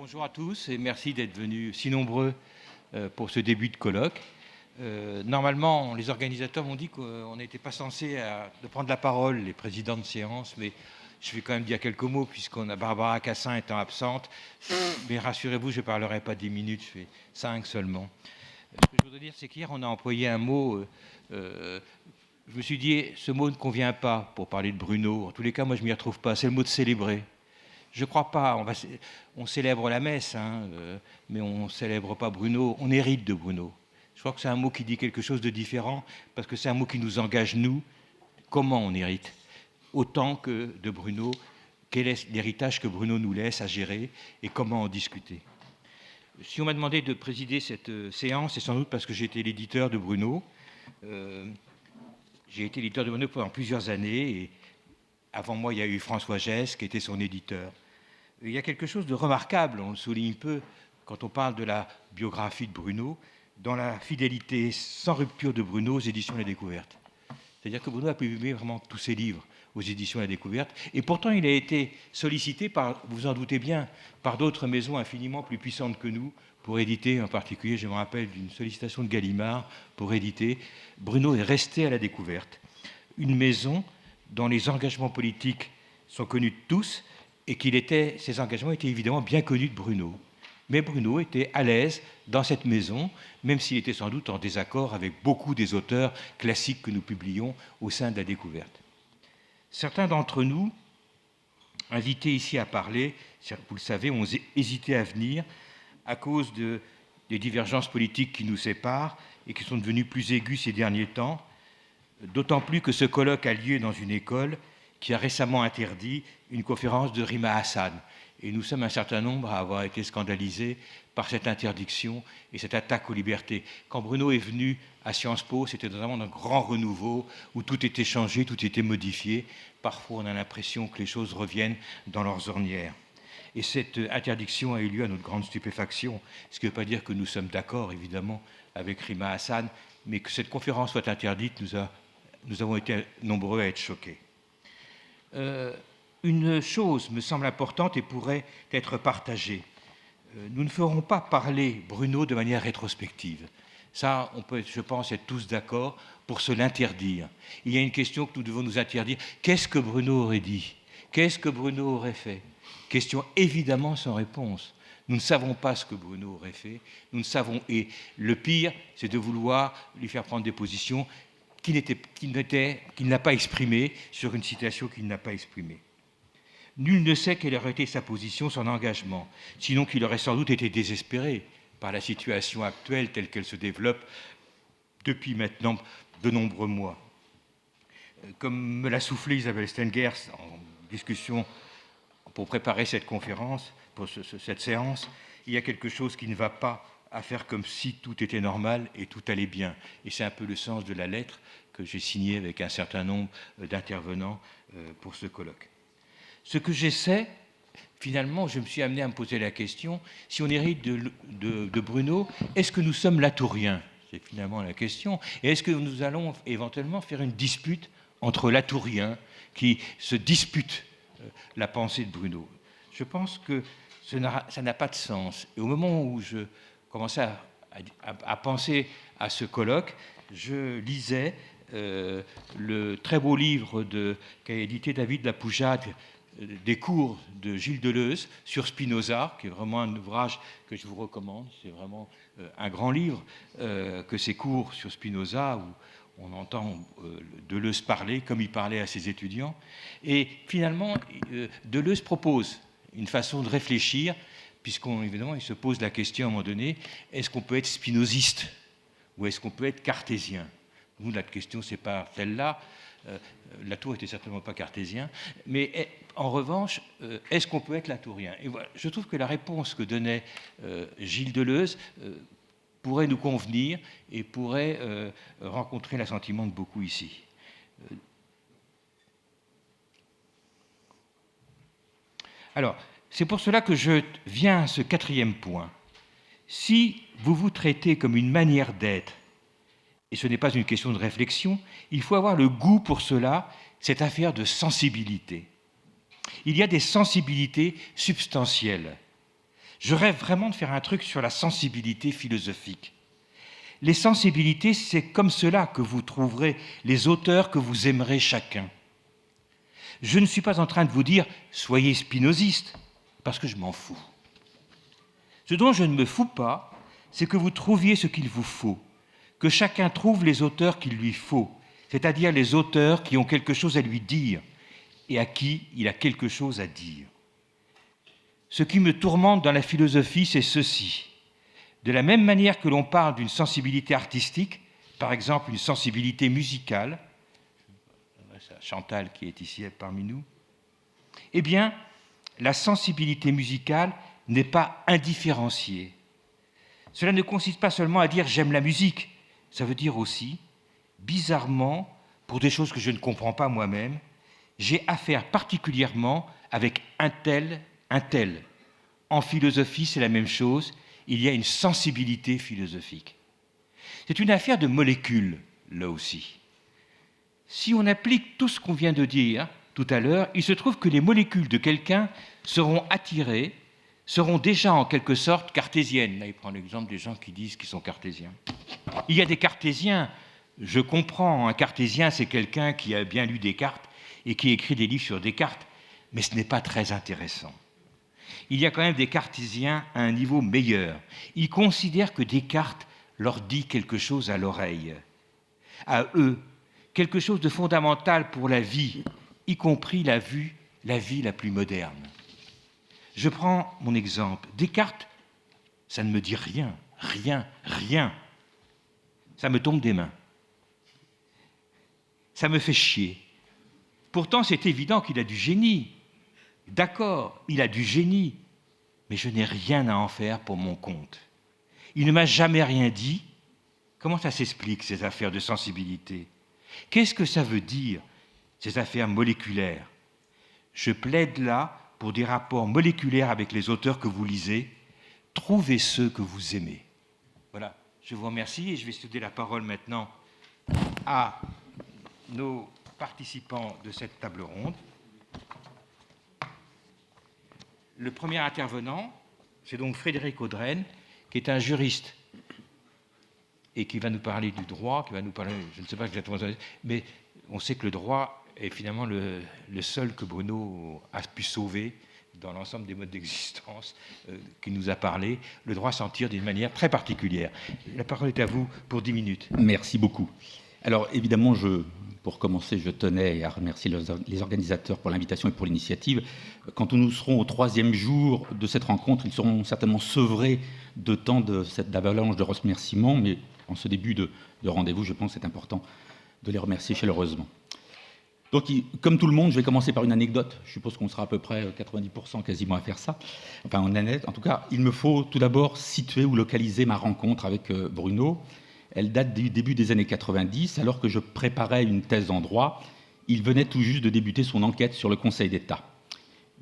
Bonjour à tous et merci d'être venus si nombreux pour ce début de colloque. Normalement, les organisateurs m'ont dit qu'on n'était pas censé de prendre la parole, les présidents de séance, mais je vais quand même dire quelques mots puisqu'on a Barbara Cassin étant absente. Mais rassurez-vous, je ne parlerai pas 10 minutes, je fais 5 seulement. Ce que je voudrais dire, c'est qu'hier, on a employé un mot. Je me suis dit, ce mot ne convient pas pour parler de Bruno. En tous les cas, moi, je ne m'y retrouve pas. C'est le mot de célébrer. Je ne crois pas. On célèbre la messe, mais on ne célèbre pas Bruno. On hérite de Bruno. Je crois que c'est un mot qui dit quelque chose de différent, parce que c'est un mot qui nous engage, nous. Comment on hérite? Autant que de Bruno. Quel est l'héritage que Bruno nous laisse à gérer et comment en discuter? Si on m'a demandé de présider cette séance, c'est sans doute parce que j'ai été l'éditeur de Bruno. J'ai été l'éditeur de Bruno pendant plusieurs années. Et avant moi, il y a eu François Gesse, qui était son éditeur. Il y a quelque chose de remarquable, on le souligne peu, quand on parle de la biographie de Bruno, dans la fidélité sans rupture de Bruno aux éditions La Découverte. C'est-à-dire que Bruno a publié vraiment tous ses livres aux éditions La Découverte, et pourtant il a été sollicité par, vous en doutez bien, par d'autres maisons infiniment plus puissantes que nous, pour éditer, en particulier, je me rappelle d'une sollicitation de Gallimard, pour éditer. Bruno est resté à La Découverte. Une maison dont les engagements politiques sont connus de tous, et ces engagements étaient évidemment bien connus de Bruno. Mais Bruno était à l'aise dans cette maison, même s'il était sans doute en désaccord avec beaucoup des auteurs classiques que nous publions au sein de La Découverte. Certains d'entre nous, invités ici à parler, vous le savez, ont hésité à venir à cause des divergences politiques qui nous séparent et qui sont devenues plus aiguës ces derniers temps, d'autant plus que ce colloque a lieu dans une école qui a récemment interdit une conférence de Rima Hassan. Et nous sommes un certain nombre à avoir été scandalisés par cette interdiction et cette attaque aux libertés. Quand Bruno est venu à Sciences Po, c'était vraiment un grand renouveau où tout était changé, tout était modifié. Parfois, on a l'impression que les choses reviennent dans leurs ornières. Et cette interdiction a eu lieu à notre grande stupéfaction, ce qui ne veut pas dire que nous sommes d'accord, évidemment, avec Rima Hassan, mais que cette conférence soit interdite, nous avons été nombreux à être choqués. Une chose me semble importante et pourrait être partagée. Nous ne ferons pas parler Bruno de manière rétrospective. Ça, on peut, je pense, être tous d'accord pour se l'interdire. Il y a une question que nous devons nous interdire. Qu'est-ce que Bruno aurait dit? Qu'est-ce que Bruno aurait fait? Question évidemment sans réponse. Nous ne savons pas ce que Bruno aurait fait. Nous ne savons, et le pire, c'est de vouloir lui faire prendre des positions qu'il n'a pas exprimées sur une situation qu'il n'a pas exprimée. Nul ne sait quelle aurait été sa position, son engagement, sinon qu'il aurait sans doute été désespéré par la situation actuelle telle qu'elle se développe depuis maintenant de nombreux mois. Comme me l'a soufflé Isabelle Stengers en discussion pour préparer cette conférence, pour cette séance, il y a quelque chose qui ne va pas à faire comme si tout était normal et tout allait bien. Et c'est un peu le sens de la lettre que j'ai signée avec un certain nombre d'intervenants pour ce colloque. Ce que j'essaie, finalement, je me suis amené à me poser la question, si on hérite de Bruno, est-ce que nous sommes latouriens? C'est finalement la question. Et est-ce que nous allons éventuellement faire une dispute entre latouriens qui se disputent la pensée de Bruno? Je pense que ça n'a pas de sens. Et au moment où je commençais à penser à ce colloque, je lisais le très beau livre qu'a édité David Lapoujade, des cours de Gilles Deleuze sur Spinoza, qui est vraiment un ouvrage que je vous recommande. C'est vraiment un grand livre que ces cours sur Spinoza, où on entend Deleuze parler comme il parlait à ses étudiants. Et finalement, Deleuze propose une façon de réfléchir, puisqu'évidemment, il se pose la question à un moment donné, est-ce qu'on peut être spinoziste ou est-ce qu'on peut être cartésien? Nous, la question, ce n'est pas celle-là. Latour n'était certainement pas cartésien, mais en revanche, est-ce qu'on peut être latourien? Et voilà, je trouve que la réponse que donnait Gilles Deleuze pourrait nous convenir et pourrait rencontrer l'assentiment de beaucoup ici. Alors, c'est pour cela que je viens à ce quatrième point. Si vous vous traitez comme une manière d'être, et ce n'est pas une question de réflexion, il faut avoir le goût pour cela, cette affaire de sensibilité. Il y a des sensibilités substantielles. Je rêve vraiment de faire un truc sur la sensibilité philosophique. Les sensibilités, c'est comme cela que vous trouverez les auteurs que vous aimerez chacun. Je ne suis pas en train de vous dire « soyez spinoziste », parce que je m'en fous. Ce dont je ne me fous pas, c'est que vous trouviez ce qu'il vous faut, que chacun trouve les auteurs qu'il lui faut, c'est-à-dire les auteurs qui ont quelque chose à lui dire et à qui il a quelque chose à dire. Ce qui me tourmente dans la philosophie, c'est ceci. De la même manière que l'on parle d'une sensibilité artistique, par exemple une sensibilité musicale, Chantal qui est ici parmi nous, eh bien, la sensibilité musicale n'est pas indifférenciée. Cela ne consiste pas seulement à dire « j'aime la musique », ça veut dire aussi, bizarrement, pour des choses que je ne comprends pas moi-même, j'ai affaire particulièrement avec un tel. En philosophie, c'est la même chose, il y a une sensibilité philosophique. C'est une affaire de molécules, là aussi. Si on applique tout ce qu'on vient de dire tout à l'heure, il se trouve que les molécules de quelqu'un seront attirées, seront déjà en quelque sorte cartésiennes. Là, il prend l'exemple des gens qui disent qu'ils sont cartésiens. Il y a des cartésiens, je comprends, un cartésien, c'est quelqu'un qui a bien lu Descartes et qui écrit des livres sur Descartes, mais ce n'est pas très intéressant. Il y a quand même des cartésiens à un niveau meilleur. Ils considèrent que Descartes leur dit quelque chose à l'oreille. À eux, quelque chose de fondamental pour la vie, y compris la vie la plus moderne. Je prends mon exemple. Descartes, ça ne me dit rien. Ça me tombe des mains. Ça me fait chier. Pourtant, c'est évident qu'il a du génie. D'accord, il a du génie, mais je n'ai rien à en faire pour mon compte. Il ne m'a jamais rien dit. Comment ça s'explique, ces affaires de sensibilité ? Qu'est-ce que ça veut dire, ces affaires moléculaires ? Je plaide là pour des rapports moléculaires avec les auteurs que vous lisez. Trouvez ceux que vous aimez. Voilà, je vous remercie et je vais céder la parole maintenant à nos participants de cette table ronde. Le premier intervenant, c'est donc Frédéric Audrenne, qui est un juriste et qui va nous parler du droit, qui va nous parler, je ne sais pas exactement, mais on sait que le droit est finalement le seul que Bruno a pu sauver dans l'ensemble des modes d'existence qu'il nous a parlé. Le droit s'en tire d'une manière très particulière. La parole est à vous pour 10 minutes. Merci beaucoup. Alors évidemment, pour commencer, je tenais à remercier les organisateurs pour l'invitation et pour l'initiative. Quand nous serons au 3e jour de cette rencontre, ils seront certainement sevrés de temps de cette avalanche de remerciements, mais en ce début de rendez-vous, je pense que c'est important de les remercier chaleureusement. Donc, comme tout le monde, je vais commencer par une anecdote. Je suppose qu'on sera à peu près 90% quasiment à faire ça. Enfin, en tout cas, il me faut tout d'abord situer ou localiser ma rencontre avec Bruno. Elle date du début des années 90, alors que je préparais une thèse en droit. Il venait tout juste de débuter son enquête sur le Conseil d'État.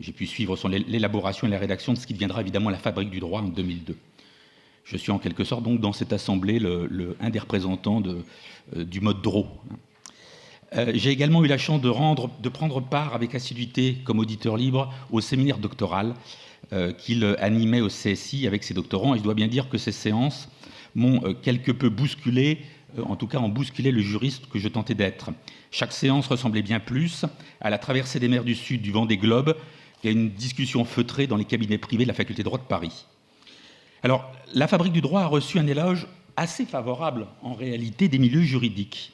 J'ai pu suivre l'élaboration et la rédaction de ce qui deviendra évidemment la Fabrique du droit en 2002. Je suis en quelque sorte donc dans cette assemblée un des représentants du mode DRO. J'ai également eu la chance de prendre part avec assiduité comme auditeur libre au séminaire doctoral qu'il animait au CSI avec ses doctorants. Et je dois bien dire que ces séances m'ont quelque peu bousculé, en tout cas ont bousculé le juriste que je tentais d'être. Chaque séance ressemblait bien plus à la traversée des mers du Sud du Vendée Globe qu'à une discussion feutrée dans les cabinets privés de la faculté de droit de Paris. Alors, la Fabrique du droit a reçu un éloge assez favorable, en réalité, des milieux juridiques.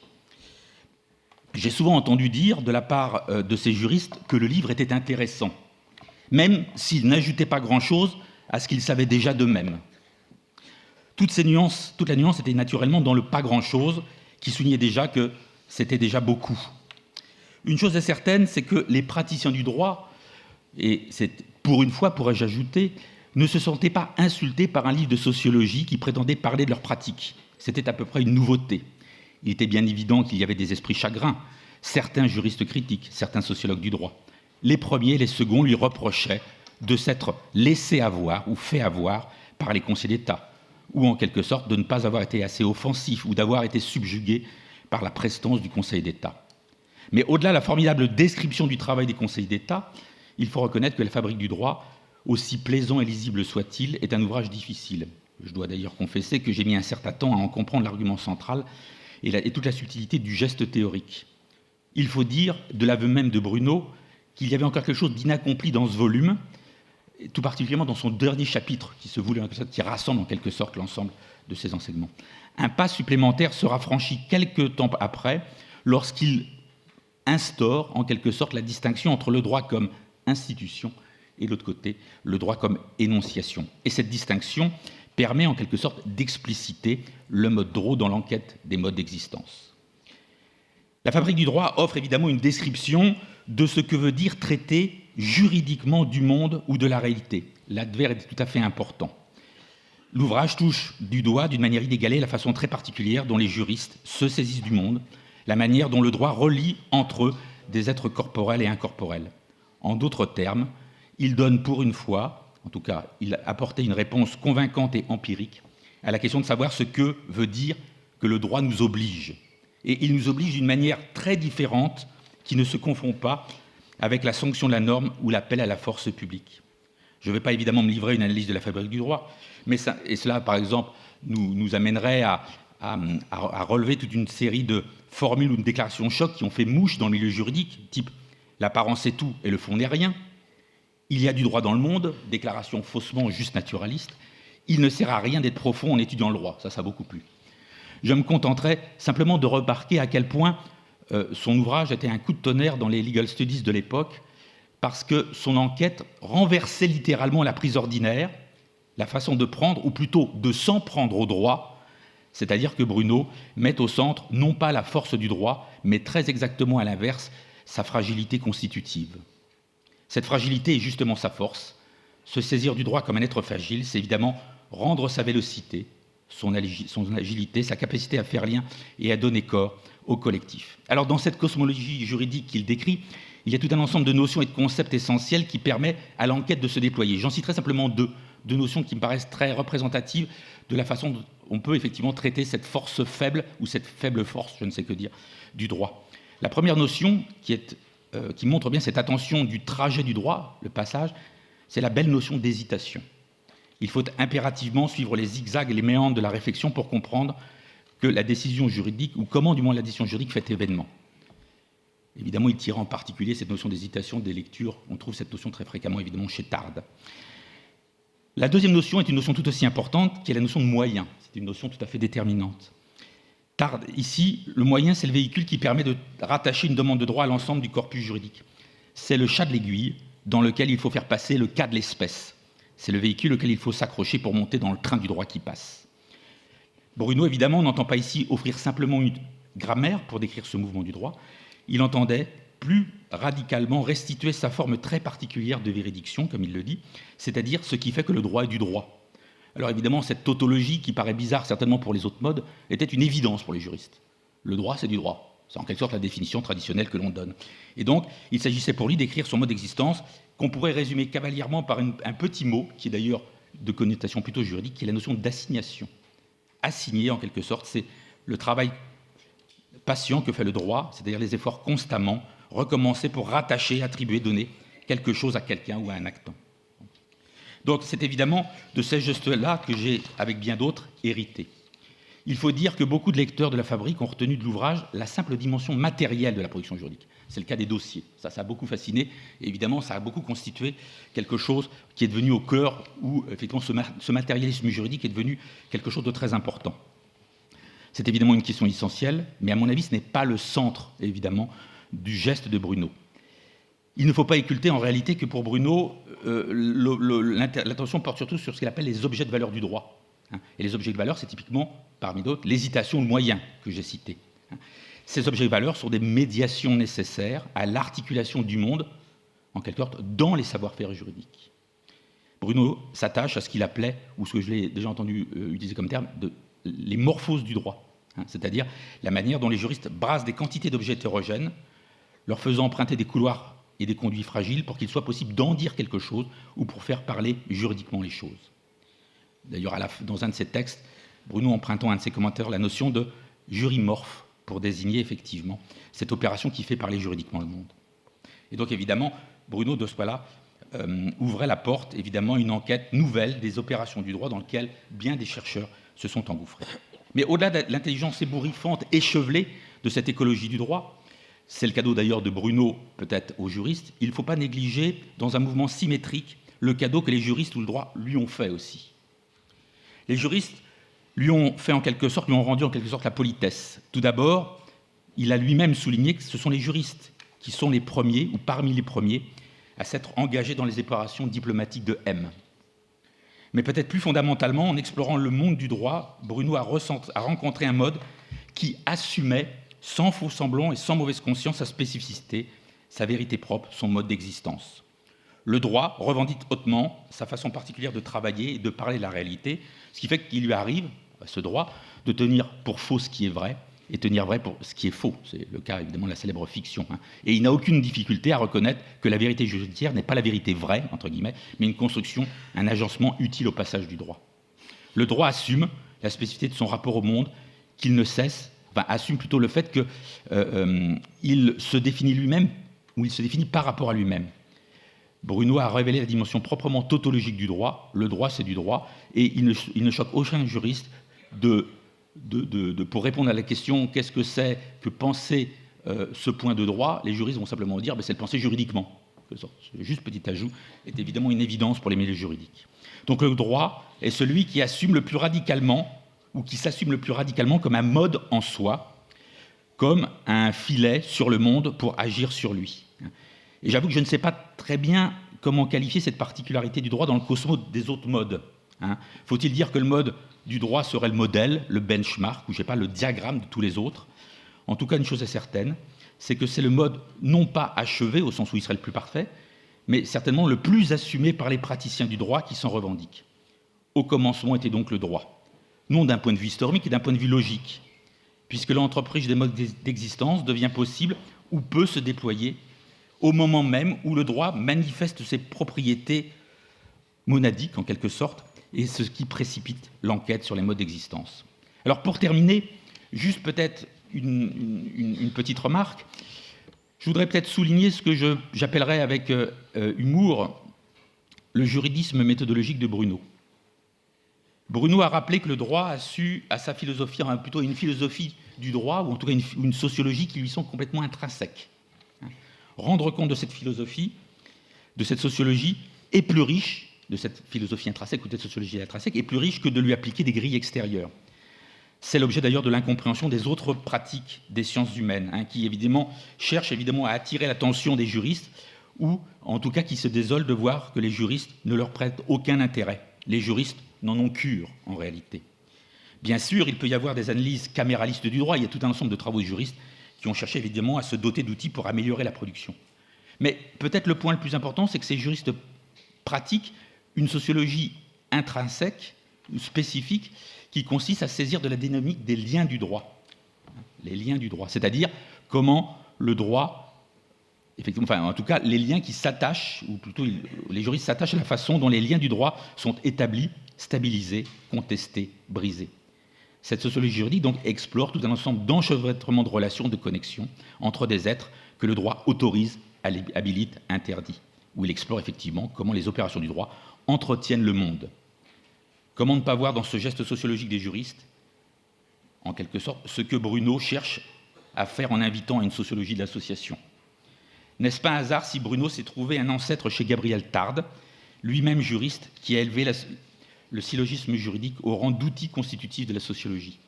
J'ai souvent entendu dire, de la part de ces juristes, que le livre était intéressant, même s'il n'ajoutait pas grand-chose à ce qu'ils savaient déjà d'eux-mêmes. Toute la nuance était naturellement dans le pas grand-chose, qui soulignait déjà que c'était déjà beaucoup. Une chose est certaine, c'est que les praticiens du droit, et c'est pour une fois, pourrais-je ajouter, ne se sentaient pas insultés par un livre de sociologie qui prétendait parler de leur pratique. C'était à peu près une nouveauté. Il était bien évident qu'il y avait des esprits chagrins, certains juristes critiques, certains sociologues du droit. Les premiers et les seconds lui reprochaient de s'être laissé avoir ou fait avoir par les conseils d'État, ou en quelque sorte de ne pas avoir été assez offensif ou d'avoir été subjugué par la prestance du Conseil d'État. Mais au-delà de la formidable description du travail des conseils d'État, il faut reconnaître que la Fabrique du droit aussi plaisant et lisible soit-il, est un ouvrage difficile. Je dois d'ailleurs confesser que j'ai mis un certain temps à en comprendre l'argument central et toute la subtilité du geste théorique. Il faut dire, de l'aveu même de Bruno, qu'il y avait encore quelque chose d'inaccompli dans ce volume, tout particulièrement dans son dernier chapitre, qui rassemble en quelque sorte l'ensemble de ses enseignements. Un pas supplémentaire sera franchi quelques temps après, lorsqu'il instaure en quelque sorte la distinction entre le droit comme institution et de l'autre côté, le droit comme énonciation. Et cette distinction permet en quelque sorte d'expliciter le mode droit dans l'enquête des modes d'existence. La Fabrique du droit offre évidemment une description de ce que veut dire traiter juridiquement du monde ou de la réalité. L'adverbe est tout à fait important. L'ouvrage touche du doigt d'une manière inégalée la façon très particulière dont les juristes se saisissent du monde, la manière dont le droit relie entre eux des êtres corporels et incorporels. En d'autres termes, il donne pour une fois, en tout cas, il apportait une réponse convaincante et empirique à la question de savoir ce que veut dire que le droit nous oblige. Et il nous oblige d'une manière très différente qui ne se confond pas avec la sanction de la norme ou l'appel à la force publique. Je ne vais pas évidemment me livrer à une analyse de la Fabrique du droit, mais cela, par exemple, nous amènerait à relever toute une série de formules ou de déclarations choc qui ont fait mouche dans le milieu juridique, type « l'apparence est tout et le fond n'est rien », « il y a du droit dans le monde », déclaration faussement juste naturaliste, « il ne sert à rien d'être profond en étudiant le droit », ça a beaucoup plu. Je me contenterai simplement de remarquer à quel point son ouvrage était un coup de tonnerre dans les legal studies de l'époque, parce que son enquête renversait littéralement la prise ordinaire, la façon de prendre, ou plutôt de s'en prendre au droit, c'est-à-dire que Bruno met au centre non pas la force du droit, mais très exactement à l'inverse, sa fragilité constitutive. Cette fragilité est justement sa force. Se saisir du droit comme un être fragile, c'est évidemment rendre sa vélocité, son agilité, sa capacité à faire lien et à donner corps au collectif. Alors dans cette cosmologie juridique qu'il décrit, il y a tout un ensemble de notions et de concepts essentiels qui permettent à l'enquête de se déployer. J'en citerai simplement deux notions qui me paraissent très représentatives de la façon dont on peut effectivement traiter cette force faible ou cette faible force, je ne sais que dire, du droit. La première notion qui montre bien cette attention du trajet du droit, le passage, c'est la belle notion d'hésitation. Il faut impérativement suivre les zigzags et les méandres de la réflexion pour comprendre que la décision juridique, ou comment du moins la décision juridique fait événement. Évidemment, il tire en particulier cette notion d'hésitation des lectures. On trouve cette notion très fréquemment, évidemment, chez Tarde. La deuxième notion est une notion tout aussi importante, qui est la notion de moyen. C'est une notion tout à fait déterminante. Tarde, ici, le moyen, c'est le véhicule qui permet de rattacher une demande de droit à l'ensemble du corpus juridique. C'est le chat de l'aiguille dans lequel il faut faire passer le cas de l'espèce. C'est le véhicule auquel il faut s'accrocher pour monter dans le train du droit qui passe. Bruno, évidemment, n'entend pas ici offrir simplement une grammaire pour décrire ce mouvement du droit. Il entendait plus radicalement restituer sa forme très particulière de véridiction, comme il le dit, c'est-à-dire ce qui fait que le droit est du droit. Alors évidemment, cette tautologie, qui paraît bizarre certainement pour les autres modes, était une évidence pour les juristes. Le droit, c'est du droit. C'est en quelque sorte la définition traditionnelle que l'on donne. Et donc, il s'agissait pour lui d'écrire son mode d'existence, qu'on pourrait résumer cavalièrement par un petit mot, qui est d'ailleurs de connotation plutôt juridique, qui est la notion d'assignation. Assigner, en quelque sorte, c'est le travail patient que fait le droit, c'est-à-dire les efforts constamment recommencés pour rattacher, attribuer, donner quelque chose à quelqu'un ou à un acte. Donc c'est évidemment de ces gestes-là que j'ai, avec bien d'autres, hérité. Il faut dire que beaucoup de lecteurs de la Fabrique ont retenu de l'ouvrage la simple dimension matérielle de la production juridique. C'est le cas des dossiers. Ça a beaucoup fasciné. Et évidemment, ça a beaucoup constitué quelque chose qui est devenu au cœur où, effectivement, ce matérialisme juridique est devenu quelque chose de très important. C'est évidemment une question essentielle, mais à mon avis, ce n'est pas le centre, évidemment, du geste de Bruno. Il ne faut pas occulter en réalité que pour Bruno, l'attention porte surtout sur ce qu'il appelle les objets de valeur du droit. Et les objets de valeur, c'est typiquement, parmi d'autres, l'hésitation ou le moyen que j'ai cité. Ces objets de valeur sont des médiations nécessaires à l'articulation du monde, en quelque sorte, dans les savoir-faire juridiques. Bruno s'attache à ce qu'il appelait, ou ce que je l'ai déjà entendu utiliser comme terme, les morphoses du droit, c'est-à-dire la manière dont les juristes brassent des quantités d'objets hétérogènes, leur faisant emprunter des couloirs et des conduits fragiles pour qu'il soit possible d'en dire quelque chose ou pour faire parler juridiquement les choses. D'ailleurs, dans un de ses textes, Bruno empruntant un de ses commentaires la notion de jurimorphe pour désigner effectivement cette opération qui fait parler juridiquement le monde. Et donc évidemment, Bruno, de ce point-là, ouvrait la porte, évidemment, à une enquête nouvelle des opérations du droit dans laquelle bien des chercheurs se sont engouffrés. Mais au-delà de l'intelligence ébouriffante, échevelée de cette écologie du droit, c'est le cadeau d'ailleurs de Bruno, peut-être aux juristes, il ne faut pas négliger, dans un mouvement symétrique, le cadeau que les juristes ou le droit lui ont fait aussi. Les juristes lui ont rendu en quelque sorte la politesse. Tout d'abord, il a lui-même souligné que ce sont les juristes qui sont les premiers, ou parmi les premiers, à s'être engagés dans les opérations diplomatiques de M. Mais peut-être plus fondamentalement, en explorant le monde du droit, Bruno a rencontré un mode qui assumait, sans faux semblant et sans mauvaise conscience, sa spécificité, sa vérité propre, son mode d'existence. Le droit revendique hautement sa façon particulière de travailler et de parler de la réalité, ce qui fait qu'il lui arrive, à ce droit, de tenir pour faux ce qui est vrai et tenir vrai pour ce qui est faux. C'est le cas, évidemment, de la célèbre fiction. Et il n'a aucune difficulté à reconnaître que la vérité judiciaire n'est pas la vérité vraie, entre guillemets, mais une construction, un agencement utile au passage du droit. Le droit assume la spécificité de son rapport au monde, qu'il ne cesse, assume plutôt le fait qu'il se définit lui-même, ou il se définit par rapport à lui-même. Bruno a révélé la dimension proprement tautologique du droit. Le droit, c'est du droit, et il ne choque aucun juriste pour répondre à la question qu'est-ce que c'est que penser ce point de droit. Les juristes vont simplement dire c'est le penser juridiquement. Juste petit ajout, est évidemment une évidence pour les milieux juridiques. Donc le droit est celui qui assume le plus radicalement, ou qui s'assume le plus radicalement comme un mode en soi, comme un filet sur le monde pour agir sur lui. Et j'avoue que je ne sais pas très bien comment qualifier cette particularité du droit dans le cosmos des autres modes. Faut-il dire que le mode du droit serait le modèle, le benchmark, ou je sais pas, le diagramme de tous les autres? En tout cas, une chose est certaine, c'est que c'est le mode non pas achevé, au sens où il serait le plus parfait, mais certainement le plus assumé par les praticiens du droit qui s'en revendiquent. Au commencement était donc le droit, non d'un point de vue historique et d'un point de vue logique, puisque l'entreprise des modes d'existence devient possible ou peut se déployer au moment même où le droit manifeste ses propriétés monadiques, en quelque sorte, et ce qui précipite l'enquête sur les modes d'existence. Alors pour terminer, juste peut-être une petite remarque. Je voudrais peut-être souligner ce que j'appellerais avec humour le juridisme méthodologique de Bruno. Bruno a rappelé que le droit a su, à sa philosophie, plutôt une philosophie du droit, ou en tout cas une sociologie qui lui sont complètement intrinsèques. Rendre compte de cette philosophie, de cette sociologie, est plus riche, de cette philosophie intrinsèque ou de cette sociologie intrinsèque, est plus riche que de lui appliquer des grilles extérieures. C'est l'objet d'ailleurs de l'incompréhension des autres pratiques des sciences humaines, qui évidemment cherchent à attirer l'attention des juristes, ou en tout cas qui se désolent de voir que les juristes ne leur prêtent aucun intérêt. Les juristes n'en ont cure, en réalité. Bien sûr, il peut y avoir des analyses caméralistes du droit, il y a tout un ensemble de travaux de juristes qui ont cherché évidemment à se doter d'outils pour améliorer la production. Mais peut-être le point le plus important, c'est que ces juristes pratiquent une sociologie intrinsèque, spécifique, qui consiste à saisir de la dynamique des liens du droit. Les liens du droit, c'est-à-dire comment le droit, effectivement, en tout cas, les liens qui s'attachent, ou plutôt les juristes s'attachent à la façon dont les liens du droit sont établis, stabilisés, contestés, brisés. Cette sociologie juridique donc explore tout un ensemble d'enchevêtrements de relations, de connexions entre des êtres que le droit autorise, habilite, interdit, où il explore effectivement comment les opérations du droit entretiennent le monde. Comment ne pas voir dans ce geste sociologique des juristes, en quelque sorte, ce que Bruno cherche à faire en invitant à une sociologie de l'association? N'est-ce pas un hasard si Bruno s'est trouvé un ancêtre chez Gabriel Tarde, lui-même juriste, qui a élevé le syllogisme juridique au rang d'outil constitutif de la sociologie?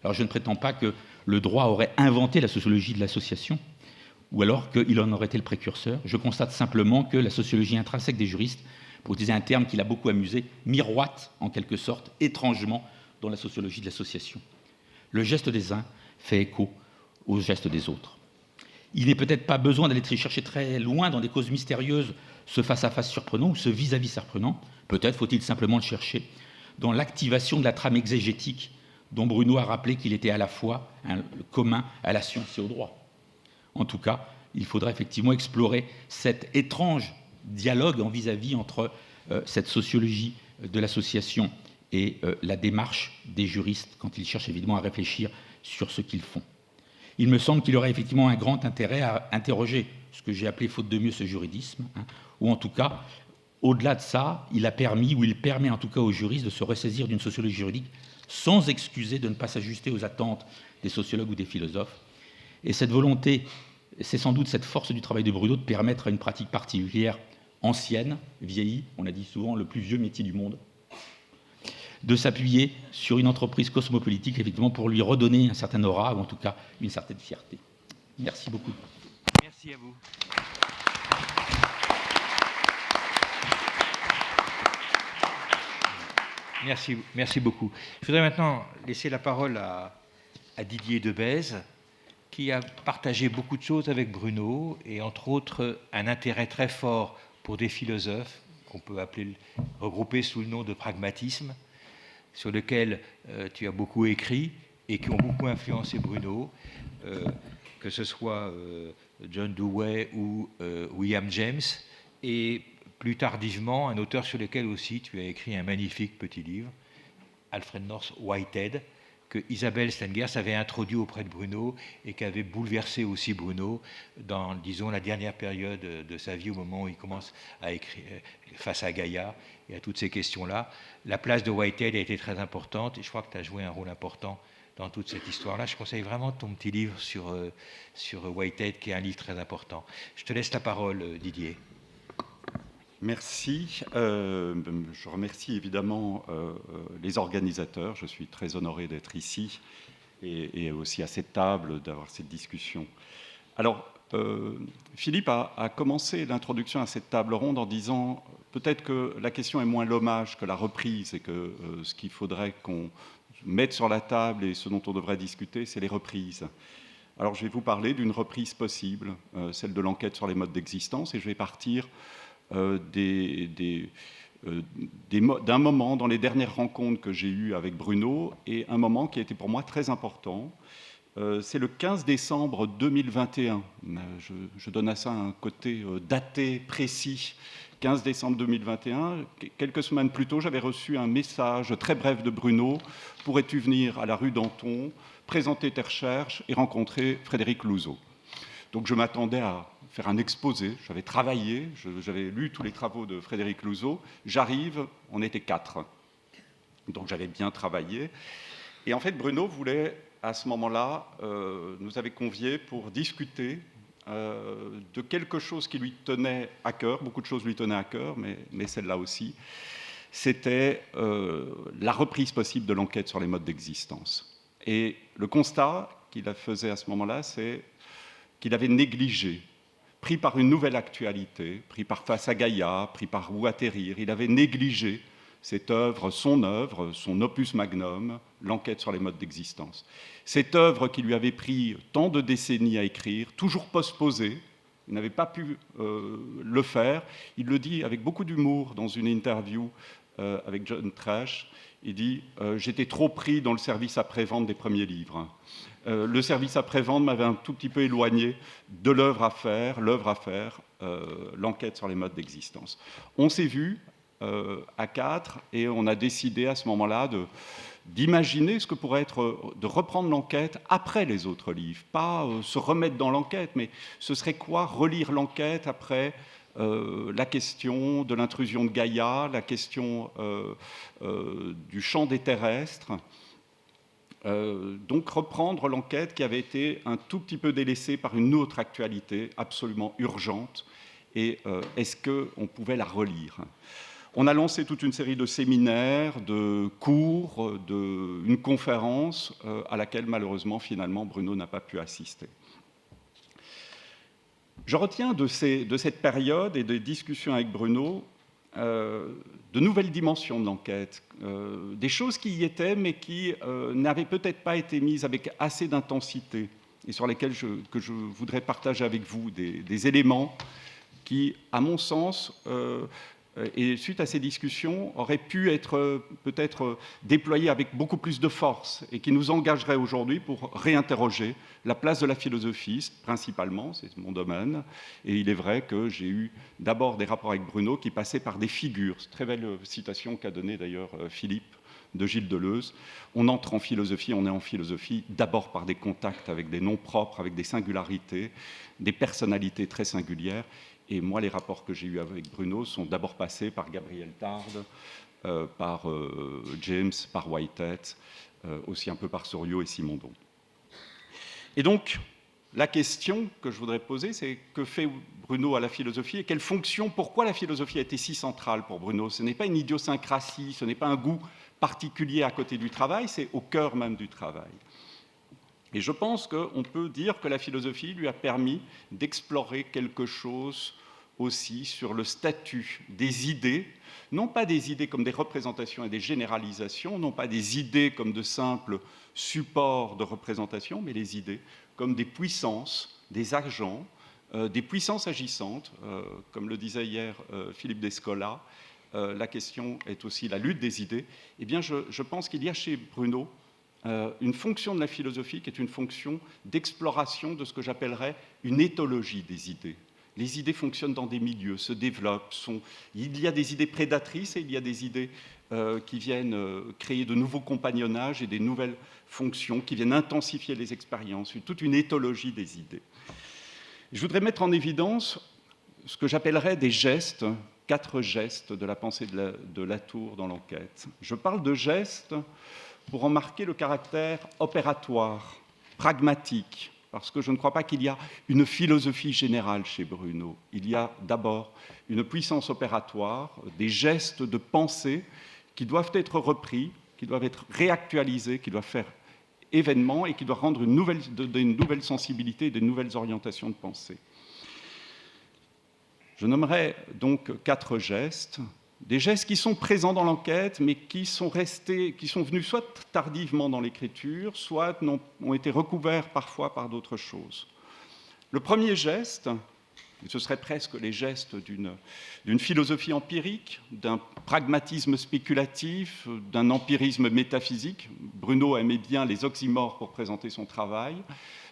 Alors je ne prétends pas que le droit aurait inventé la sociologie de l'association, ou alors qu'il en aurait été le précurseur. Je constate simplement que la sociologie intrinsèque des juristes, pour utiliser un terme qui l'a beaucoup amusé, miroite en quelque sorte étrangement dans la sociologie de l'association. Le geste des uns fait écho au geste des autres. Il n'est peut-être pas besoin d'aller chercher très loin dans des causes mystérieuses, ce face-à-face surprenant ou ce vis-à-vis surprenant. Peut-être faut-il simplement le chercher dans l'activation de la trame exégétique dont Bruno a rappelé qu'il était à la fois commun à la science et au droit. En tout cas, il faudrait effectivement explorer cet étrange dialogue en vis-à-vis entre cette sociologie de l'association et la démarche des juristes quand ils cherchent évidemment à réfléchir sur ce qu'ils font. Il me semble qu'il y aurait effectivement un grand intérêt à interroger ce que j'ai appelé faute de mieux ce juridisme, hein, ou en tout cas, au-delà de ça, il a permis, ou il permet en tout cas aux juristes de se ressaisir d'une sociologie juridique sans excuser de ne pas s'ajuster aux attentes des sociologues ou des philosophes. Et cette volonté, c'est sans doute cette force du travail de Bruno de permettre à une pratique particulière, ancienne, vieillie, on a dit souvent le plus vieux métier du monde, de s'appuyer sur une entreprise cosmopolitique, effectivement, pour lui redonner un certain aura, ou en tout cas une certaine fierté. Merci beaucoup. Merci à vous. Merci beaucoup. Je voudrais maintenant laisser la parole à Didier Debèze, qui a partagé beaucoup de choses avec Bruno, et entre autres un intérêt très fort pour des philosophes, qu'on peut regrouper sous le nom de pragmatisme, sur lequel tu as beaucoup écrit et qui ont beaucoup influencé Bruno, que ce soit John Dewey ou William James, et plus tardivement, un auteur sur lequel aussi tu as écrit un magnifique petit livre, Alfred North Whitehead, que Isabelle Stengers avait introduit auprès de Bruno et qui avait bouleversé aussi Bruno dans, disons, la dernière période de sa vie, au moment où il commence à écrire face à Gaïa et à toutes ces questions-là. La place de Whitehead a été très importante et je crois que tu as joué un rôle important dans toute cette histoire-là. Je conseille vraiment ton petit livre sur Whitehead, qui est un livre très important. Je te laisse la parole, Didier. Merci. Je remercie évidemment les organisateurs. Je suis très honoré d'être ici et aussi à cette table, d'avoir cette discussion. Alors, Philippe a commencé l'introduction à cette table ronde en disant peut-être que la question est moins l'hommage que la reprise et que ce qu'il faudrait qu'on mette sur la table et ce dont on devrait discuter, c'est les reprises. Alors, je vais vous parler d'une reprise possible, celle de l'enquête sur les modes d'existence, et je vais partir d'un moment dans les dernières rencontres que j'ai eues avec Bruno, et un moment qui a été pour moi très important. C'est le 15 décembre 2021. Je donne à ça un côté daté, précis. 15 décembre 2021, quelques semaines plus tôt, j'avais reçu un message très bref de Bruno. Pourrais-tu venir à la rue Danton, présenter tes recherches et rencontrer Frédéric Louzeau? Donc je m'attendais à faire un exposé, j'avais travaillé, j'avais lu tous les travaux de Frédéric Louzeau. J'arrive, on était 4. Donc j'avais bien travaillé. Et en fait, Bruno voulait, à ce moment-là, nous avait conviés pour discuter de quelque chose qui lui tenait à cœur. Beaucoup de choses lui tenaient à cœur, mais celle-là aussi. C'était la reprise possible de l'enquête sur les modes d'existence. Et le constat qu'il faisait à ce moment-là, c'est qu'il avait négligé, pris par une nouvelle actualité, pris par Face à Gaïa, pris par Où atterrir, il avait négligé cette œuvre, son opus magnum, l'enquête sur les modes d'existence. Cette œuvre qui lui avait pris tant de décennies à écrire, toujours postposée, il n'avait pas pu le faire. Il le dit avec beaucoup d'humour dans une interview avec John Trash. Il dit « J'étais trop pris dans le service après-vente des premiers livres. Le service après-vente m'avait un tout petit peu éloigné de l'œuvre à faire, l'enquête sur les modes d'existence. » On s'est vu à 4 et on a décidé à ce moment-là d'imaginer ce que pourrait être, de reprendre l'enquête après les autres livres. Pas se remettre dans l'enquête, mais ce serait quoi relire l'enquête après la question de l'intrusion de Gaïa, la question du champ des terrestres. Donc reprendre l'enquête qui avait été un tout petit peu délaissée par une autre actualité absolument urgente. Et est-ce qu'on pouvait la relire ? On a lancé toute une série de séminaires, de cours, une conférence à laquelle malheureusement finalement Bruno n'a pas pu assister. Je retiens de cette période et des discussions avec Bruno de nouvelles dimensions de l'enquête, des choses qui y étaient mais qui n'avaient peut-être pas été mises avec assez d'intensité et sur lesquelles je voudrais partager avec vous des éléments qui, à mon sens, et suite à ces discussions, auraient pu être peut-être déployés avec beaucoup plus de force et qui nous engageraient aujourd'hui pour réinterroger la place de la philosophie, principalement, c'est mon domaine. Et il est vrai que j'ai eu d'abord des rapports avec Bruno qui passaient par des figures. Très belle citation qu'a donnée d'ailleurs Philippe de Gilles Deleuze. On entre en philosophie, on est en philosophie d'abord par des contacts avec des noms propres, avec des singularités, des personnalités très singulières. Et moi, les rapports que j'ai eus avec Bruno sont d'abord passés par Gabriel Tarde, par James, par Whitehead, aussi un peu par Soriot et Simondon. Et donc, la question que je voudrais poser, c'est que fait Bruno à la philosophie et quelle fonction, pourquoi la philosophie a été si centrale pour Bruno? Ce n'est pas une idiosyncrasie, ce n'est pas un goût particulier à côté du travail, c'est au cœur même du travail. Et je pense qu'on peut dire que la philosophie lui a permis d'explorer quelque chose aussi sur le statut des idées, non pas des idées comme des représentations et des généralisations, non pas des idées comme de simples supports de représentation, mais les idées comme des puissances, des agents, des puissances agissantes, comme le disait hier Philippe Descola. La question est aussi la lutte des idées. Eh bien, je pense qu'il y a chez Bruno une fonction de la philosophie qui est une fonction d'exploration de ce que j'appellerais une éthologie des idées. Les idées fonctionnent dans des milieux, se développent. Il y a des idées prédatrices et il y a des idées qui viennent créer de nouveaux compagnonnages et des nouvelles fonctions, qui viennent intensifier les expériences, toute une éthologie des idées. Je voudrais mettre en évidence ce que j'appellerais des gestes, 4 gestes de la pensée de Latour dans l'enquête. Je parle de gestes pour en marquer le caractère opératoire, pragmatique, parce que je ne crois pas qu'il y a une philosophie générale chez Bruno. Il y a d'abord une puissance opératoire, des gestes de pensée qui doivent être repris, qui doivent être réactualisés, qui doivent faire événement et qui doivent rendre une nouvelle sensibilité, de nouvelles orientations de pensée. Je nommerai donc 4 gestes, des gestes qui sont présents dans l'enquête, mais qui sont venus soit tardivement dans l'écriture, soit ont été recouverts parfois par d'autres choses. Le premier geste, ce serait presque les gestes d'une philosophie empirique, d'un pragmatisme spéculatif, d'un empirisme métaphysique. Bruno aimait bien les oxymores pour présenter son travail.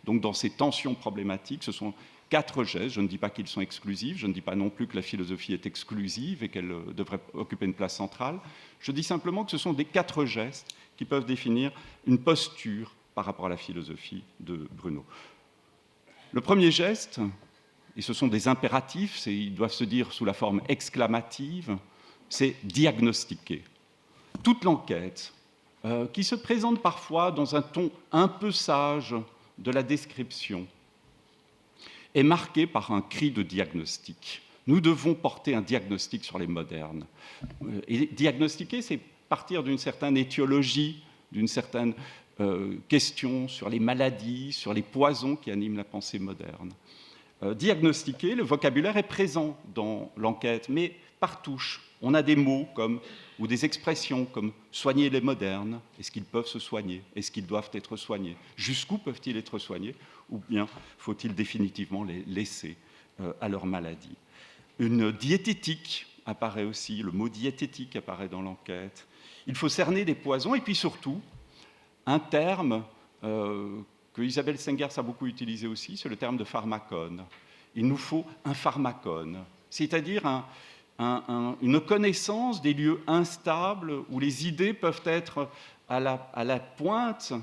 Donc dans ces tensions problématiques, ce sont 4 gestes. Je ne dis pas qu'ils sont exclusifs, je ne dis pas non plus que la philosophie est exclusive et qu'elle devrait occuper une place centrale. Je dis simplement que ce sont des 4 gestes qui peuvent définir une posture par rapport à la philosophie de Bruno. Le premier geste, et ce sont des impératifs, ils doivent se dire sous la forme exclamative, c'est diagnostiquer. Toute l'enquête, qui se présente parfois dans un ton un peu sage de la description, est marquée par un cri de diagnostic. Nous devons porter un diagnostic sur les modernes. Et diagnostiquer, c'est partir d'une certaine étiologie, d'une certaine question sur les maladies, sur les poisons qui animent la pensée moderne. Diagnostiquer, le vocabulaire est présent dans l'enquête, mais par touche. On a des mots ou des expressions comme « soigner les modernes ». Est-ce qu'ils peuvent se soigner? Est-ce qu'ils doivent être soignés? Jusqu'où peuvent-ils être soignés? Ou bien faut-il définitivement les laisser à leur maladie? Une diététique apparaît aussi, le mot diététique apparaît dans l'enquête. Il faut cerner des poisons et puis surtout, un terme que Isabelle Sengers a beaucoup utilisé aussi, c'est le terme de pharmacone. Il nous faut un pharmacone, c'est-à-dire une connaissance des lieux instables où les idées peuvent être à la pointe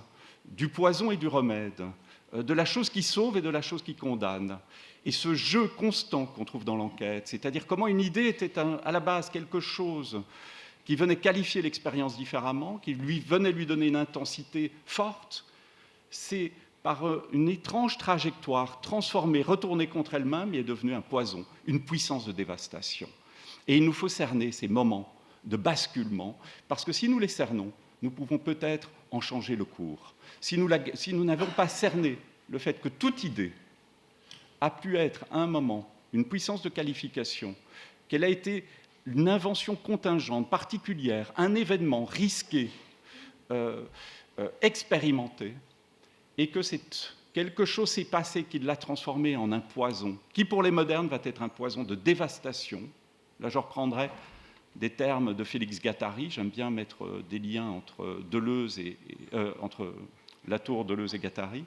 du poison et du remède, de la chose qui sauve et de la chose qui condamne. Et ce jeu constant qu'on trouve dans l'enquête, c'est-à-dire comment une idée était à la base quelque chose qui venait qualifier l'expérience différemment, qui venait lui donner une intensité forte, c'est par une étrange trajectoire transformée, retournée contre elle-même, et est devenue un poison, une puissance de dévastation. Et il nous faut cerner ces moments de basculement, parce que si nous les cernons, nous pouvons peut-être en changer le cours. Si nous n'avons pas cerné le fait que toute idée a pu être à un moment une puissance de qualification, qu'elle a été une invention contingente, particulière, un événement risqué, expérimenté, et que quelque chose s'est passé qui l'a transformé en un poison, qui pour les modernes va être un poison de dévastation. Là, je reprendrai des termes de Félix Guattari. J'aime bien mettre des liens entre entre Latour, Deleuze et Guattari.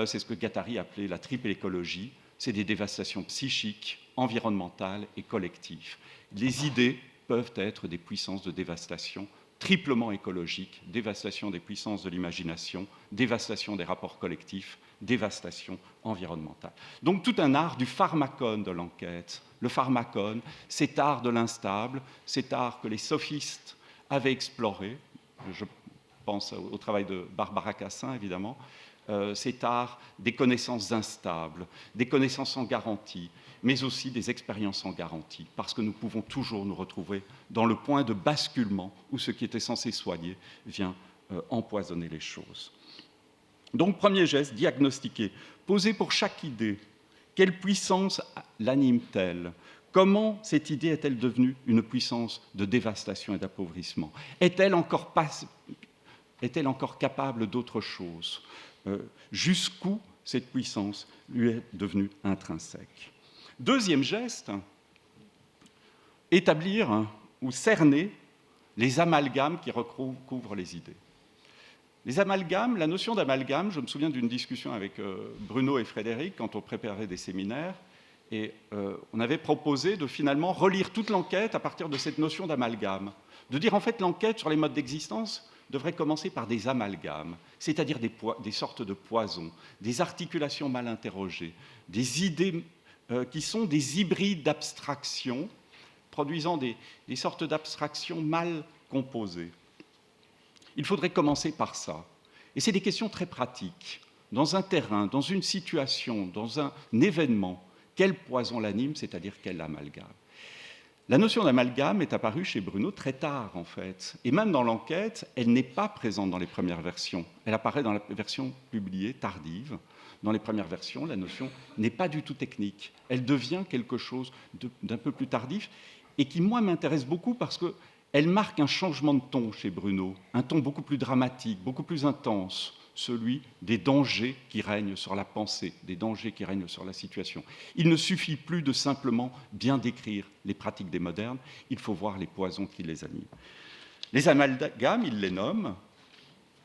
C'est ce que Guattari appelait la triple écologie. C'est des dévastations psychiques, environnementales et collectives. Les idées peuvent être des puissances de dévastation triplement écologique, dévastation des puissances de l'imagination, dévastation des rapports collectifs, dévastation environnementale. Donc tout un art du pharmacone de l'enquête. Le pharmacone, cet art de l'instable, cet art que les sophistes avaient exploré, je pense au travail de Barbara Cassin évidemment, cet art des connaissances instables, des connaissances sans garantie, mais aussi des expériences sans garantie, parce que nous pouvons toujours nous retrouver dans le point de basculement où ce qui était censé soigner vient empoisonner les choses. Donc, premier geste, diagnostiquer, poser pour chaque idée quelle puissance l'anime-t-elle, comment cette idée est-elle devenue une puissance de dévastation et d'appauvrissement, est-elle encore capable d'autre chose, jusqu'où cette puissance lui est devenue intrinsèque. Deuxième geste, établir ou cerner les amalgames qui recouvrent les idées. Les amalgames, la notion d'amalgame, je me souviens d'une discussion avec Bruno et Frédéric quand on préparait des séminaires, et on avait proposé de finalement relire toute l'enquête à partir de cette notion d'amalgame, de dire en fait l'enquête sur les modes d'existence devrait commencer par des amalgames, c'est-à-dire des sortes de poisons, des articulations mal interrogées, des idées qui sont des hybrides d'abstraction, produisant des sortes d'abstractions mal composées. Il faudrait commencer par ça. Et c'est des questions très pratiques. Dans un terrain, dans une situation, dans un événement, quel poison l'anime, c'est-à-dire quel amalgame. La notion d'amalgame est apparue chez Bruno très tard, en fait. Et même dans l'enquête, elle n'est pas présente dans les premières versions. Elle apparaît dans la version publiée, tardive. Dans les premières versions, la notion n'est pas du tout technique. Elle devient quelque chose d'un peu plus tardif et qui, moi, m'intéresse beaucoup parce qu'elle marque un changement de ton chez Bruno, un ton beaucoup plus dramatique, beaucoup plus intense, celui des dangers qui règnent sur la pensée, des dangers qui règnent sur la situation. Il ne suffit plus de simplement bien décrire les pratiques des modernes, il faut voir les poisons qui les animent. Les amalgames, il les nomme.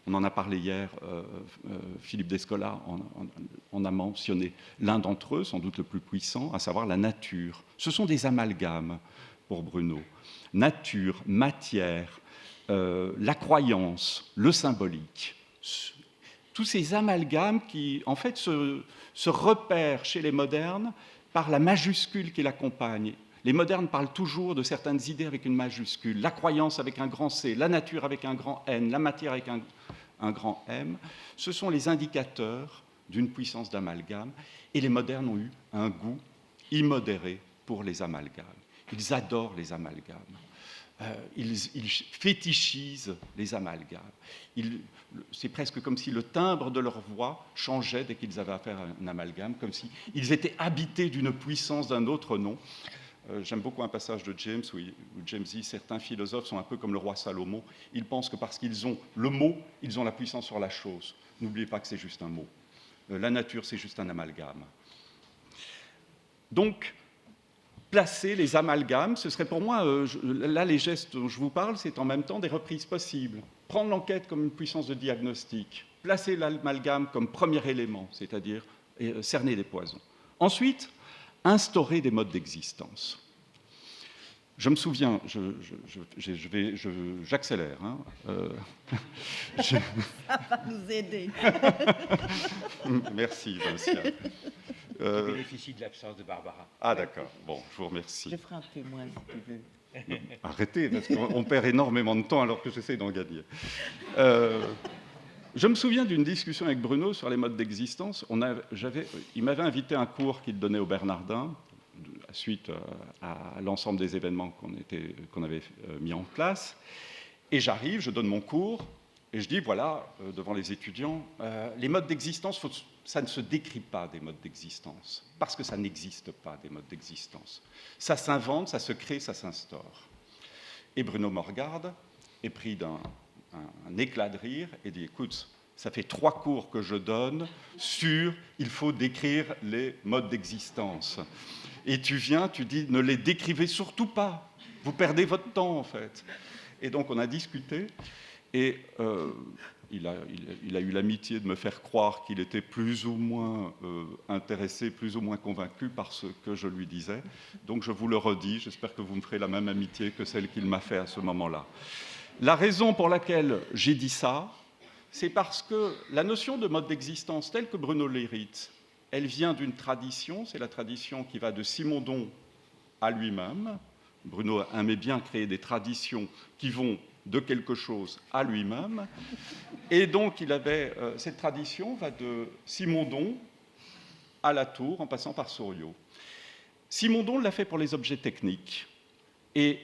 On en a parlé hier, Philippe Descola en a mentionné l'un d'entre eux, sans doute le plus puissant, à savoir la nature. Ce sont des amalgames pour Bruno. Nature, matière, la croyance, le symbolique. Tous ces amalgames qui, en fait, se repèrent chez les modernes par la majuscule qui l'accompagne. Les modernes parlent toujours de certaines idées avec une majuscule, la croyance avec un grand C, la nature avec un grand N, la matière avec un grand M. Ce sont les indicateurs d'une puissance d'amalgame, et les modernes ont eu un goût immodéré pour les amalgames. Ils adorent les amalgames. Ils fétichisent les amalgames. C'est presque comme si le timbre de leur voix changeait dès qu'ils avaient affaire à un amalgame, comme s'ils étaient habités d'une puissance d'un autre nom. J'aime beaucoup un passage de James où James dit « Certains philosophes sont un peu comme le roi Salomon. Ils pensent que parce qu'ils ont le mot, ils ont la puissance sur la chose. N'oubliez pas que c'est juste un mot. La nature, c'est juste un amalgame. » Donc, placer les amalgames, ce serait pour moi, là les gestes dont je vous parle, c'est en même temps des reprises possibles. Prendre l'enquête comme une puissance de diagnostic, placer l'amalgame comme premier élément, c'est-à-dire cerner des poisons. Ensuite, instaurer des modes d'existence. Je me souviens, j'accélère. Hein, Ça va nous aider. Merci, Vincia. Je bénéficie de l'absence de Barbara. Ah d'accord, bon, je vous remercie. Je ferai un témoin si tu veux. Arrêtez, parce qu'on perd énormément de temps alors que j'essaie d'en gagner. Je me souviens d'une discussion avec Bruno sur les modes d'existence. Il m'avait invité à un cours qu'il donnait au Bernardin, suite à l'ensemble des événements qu'on avait mis en place. Et j'arrive, je donne mon cours, et je dis, voilà, devant les étudiants, les modes d'existence, ça ne se décrit pas des modes d'existence, parce que ça n'existe pas des modes d'existence. Ça s'invente, ça se crée, ça s'instaure. Et Bruno me regarde, est pris d'un éclat de rire, et dit, écoute, ça fait 3 cours que je donne sur il faut décrire les modes d'existence. Et tu viens, tu dis, ne les décrivez surtout pas, vous perdez votre temps en fait. Et donc on a discuté, et il a eu l'amitié de me faire croire qu'il était plus ou moins intéressé, plus ou moins convaincu par ce que je lui disais. Donc je vous le redis, j'espère que vous me ferez la même amitié que celle qu'il m'a fait à ce moment-là. La raison pour laquelle j'ai dit ça, c'est parce que la notion de mode d'existence telle que Bruno l'hérite, elle vient d'une tradition, c'est la tradition qui va de Simondon à lui-même. Bruno aimait bien créer des traditions qui vont de quelque chose à lui-même. Et donc, cette tradition va de Simondon à Latour, en passant par Souriau. Simondon l'a fait pour les objets techniques. Et